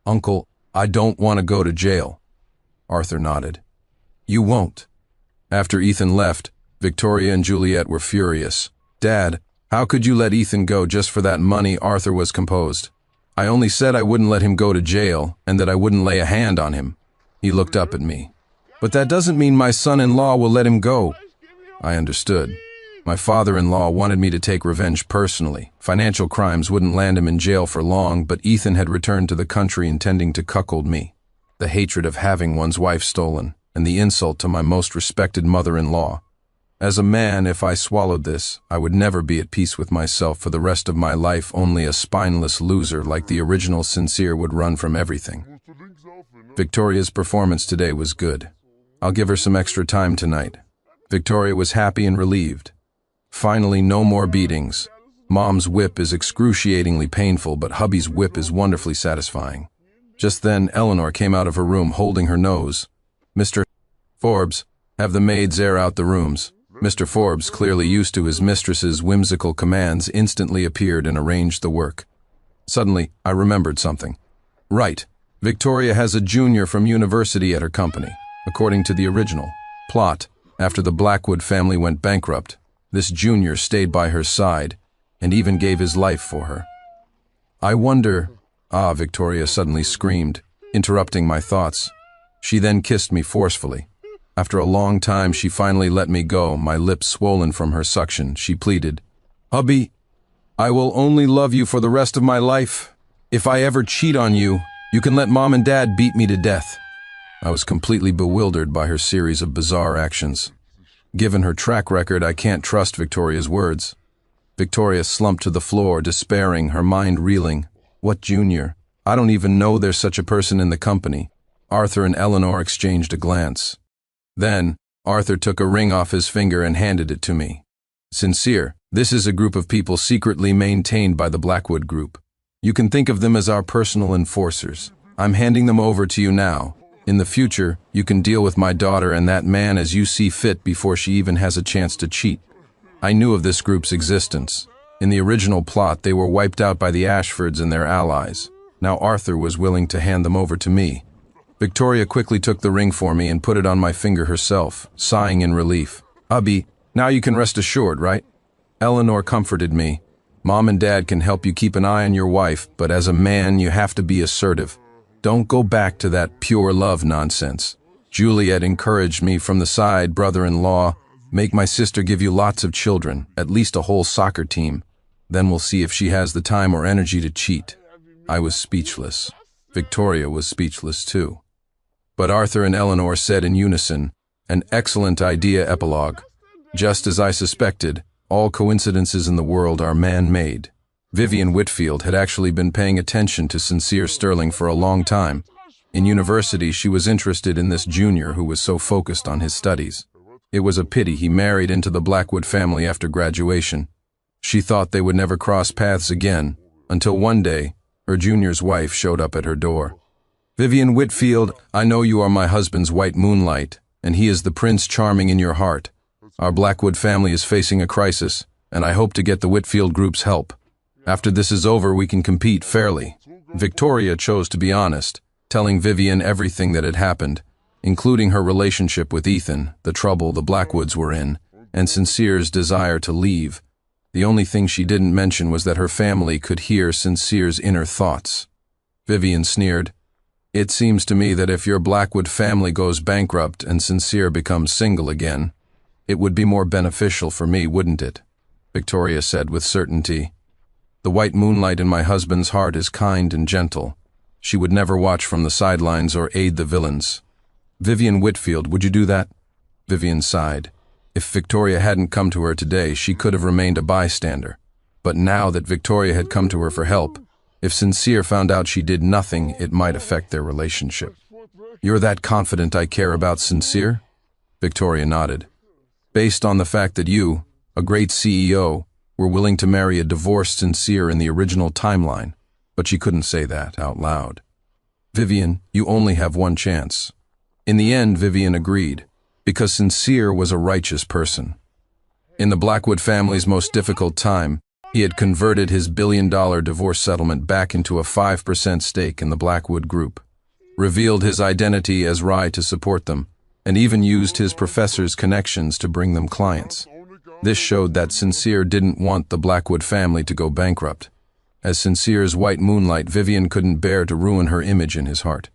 "Uncle, I don't want to go to jail." Arthur nodded. "You won't." After Ethan left, Victoria and Juliet were furious. "Dad, how could you let Ethan go just for that money?" Arthur was composed. "I only said I wouldn't let him go to jail, and that I wouldn't lay a hand on him." He looked up at me. "But that doesn't mean my son-in-law will let him go." I understood. My father-in-law wanted me to take revenge personally. Financial crimes wouldn't land him in jail for long, but Ethan had returned to the country intending to cuckold me. The hatred of having one's wife stolen, and the insult to my most respected mother-in-law. As a man, if I swallowed this, I would never be at peace with myself for the rest of my life. Only a spineless loser like the original Sincere would run from everything. Victoria's performance today was good. I'll give her some extra time tonight. Victoria was happy and relieved. Finally, no more beatings. Mom's whip is excruciatingly painful, but hubby's whip is wonderfully satisfying. Just then, Eleanor came out of her room holding her nose. "Mr. Forbes, have the maids air out the rooms." Mr. Forbes, clearly used to his mistress's whimsical commands, instantly appeared and arranged the work. Suddenly, I remembered something. Right, Victoria has a junior from university at her company. According to the original plot, after the Blackwood family went bankrupt, this junior stayed by her side and even gave his life for her. I wonder... Ah, Victoria suddenly screamed, interrupting my thoughts. She then kissed me forcefully. After a long time, she finally let me go, my lips swollen from her suction. She pleaded, "Hubby, I will only love you for the rest of my life. If I ever cheat on you, you can let Mom and Dad beat me to death." I was completely bewildered by her series of bizarre actions. Given her track record, I can't trust Victoria's words. Victoria slumped to the floor, despairing, her mind reeling. What junior? I don't even know there's such a person in the company. Arthur and Eleanor exchanged a glance. Then, Arthur took a ring off his finger and handed it to me. Sincere, this is a group of people secretly maintained by the Blackwood Group. You can think of them as our personal enforcers. I'm handing them over to you now. In the future, you can deal with my daughter and that man as you see fit before she even has a chance to cheat. I knew of this group's existence. In the original plot, they were wiped out by the Ashfords and their allies. Now Arthur was willing to hand them over to me. Victoria quickly took the ring for me and put it on my finger herself, sighing in relief. "Hubby, now you can rest assured, right?" Eleanor comforted me. "Mom and Dad can help you keep an eye on your wife, but as a man, you have to be assertive. Don't go back to that pure love nonsense." Juliet encouraged me from the side, "Brother-in-law, make my sister give you lots of children, at least a whole soccer team. Then we'll see if she has the time or energy to cheat." I was speechless. Victoria was speechless too. But Arthur and Eleanor said in unison, "An excellent idea." Epilogue. Just as I suspected, all coincidences in the world are man-made. Vivian Whitfield had actually been paying attention to Sincere Sterling for a long time. In university, she was interested in this junior who was so focused on his studies. It was a pity he married into the Blackwood family after graduation. She thought they would never cross paths again, until one day, her junior's wife showed up at her door. "Vivian Whitfield, I know you are my husband's white moonlight, and he is the Prince Charming in your heart. Our Blackwood family is facing a crisis, and I hope to get the Whitfield Group's help. After this is over, we can compete fairly." Victoria chose to be honest, telling Vivian everything that had happened, including her relationship with Ethan, the trouble the Blackwoods were in, and Sincere's desire to leave. The only thing she didn't mention was that her family could hear Sincere's inner thoughts. Vivian sneered, "It seems to me that if your Blackwood family goes bankrupt and Sincere becomes single again, it would be more beneficial for me, wouldn't it?" Victoria said with certainty. "The white moonlight in my husband's heart is kind and gentle. She would never watch from the sidelines or aid the villains." "Vivian Whitfield, would you do that?" Vivian sighed. If Victoria hadn't come to her today, she could have remained a bystander. But now that Victoria had come to her for help, if Sincere found out she did nothing, it might affect their relationship. "You're that confident I care about Sincere?" Victoria nodded. "Based on the fact that you, a great CEO, were willing to marry a divorced Sincere in the original timeline," but she couldn't say that out loud. "Vivian, you only have one chance." In the end, Vivian agreed, because Sincere was a righteous person. In the Blackwood family's most difficult time, he had converted his billion-dollar divorce settlement back into a 5% stake in the Blackwood Group, revealed his identity as Rye to support them, and even used his professor's connections to bring them clients. This showed that Sincere didn't want the Blackwood family to go bankrupt. As Sincere's white moonlight, Vivian couldn't bear to ruin her image in his heart.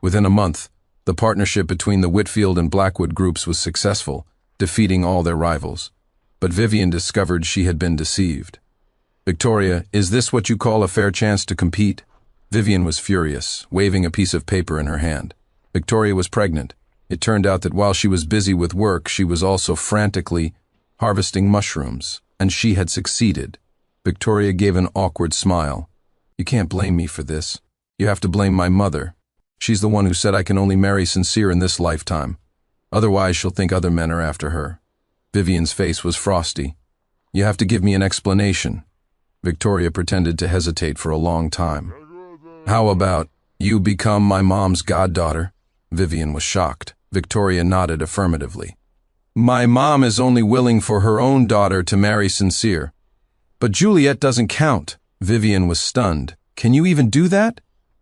Within a month, the partnership between the Whitfield and Blackwood groups was successful, defeating all their rivals. But Vivian discovered she had been deceived. "Victoria, is this what you call a fair chance to compete?" Vivian was furious, waving a piece of paper in her hand. Victoria was pregnant. It turned out that while she was busy with work, she was also frantically harvesting mushrooms, and she had succeeded. Victoria gave an awkward smile. "You can't blame me for this. You have to blame my mother. She's the one who said I can only marry Sincere in this lifetime. Otherwise, she'll think other men are after her." Vivian's face was frosty. "You have to give me an explanation." Victoria pretended to hesitate for a long time. "How about you become my mom's goddaughter?" Vivian was shocked. Victoria nodded affirmatively. "My mom is only willing for her own daughter to marry Sincere." "But Juliet doesn't count." Vivian was stunned. "Can you even do that?"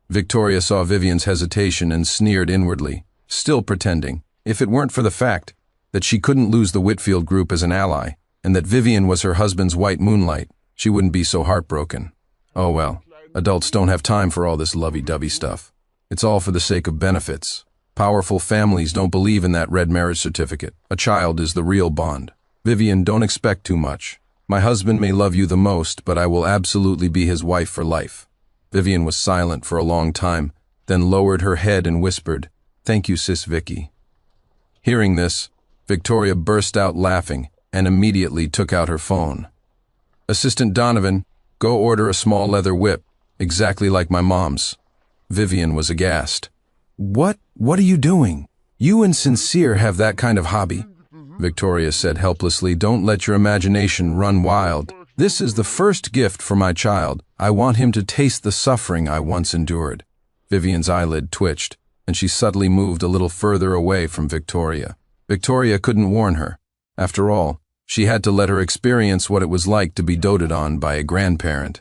Victoria saw Vivian's hesitation and sneered inwardly, still pretending, if it weren't for the fact that she couldn't lose the Whitfield Group as an ally, and that Vivian was her husband's white moonlight, she wouldn't be so heartbroken. Oh well, adults don't have time for all this lovey-dovey stuff. It's all for the sake of benefits. Powerful families don't believe in that red marriage certificate. A child is the real bond. "Vivian, don't expect too much. My husband may love you the most, but I will absolutely be his wife for life." Vivian was silent for a long time, then lowered her head and whispered, "Thank you, Sis Vicky." Hearing this, Victoria burst out laughing and immediately took out her phone. "Assistant Donovan, go order a small leather whip, exactly like my mom's." Vivian was aghast. What are you doing? You and Sincere have that kind of hobby, Victoria said helplessly. Don't let your imagination run wild. This is the first gift for my child. I want him to taste the suffering I once endured. Vivian's eyelid twitched, and she subtly moved a little further away from Victoria. Victoria couldn't warn her. After all, she had to let her experience what it was like to be doted on by a grandparent.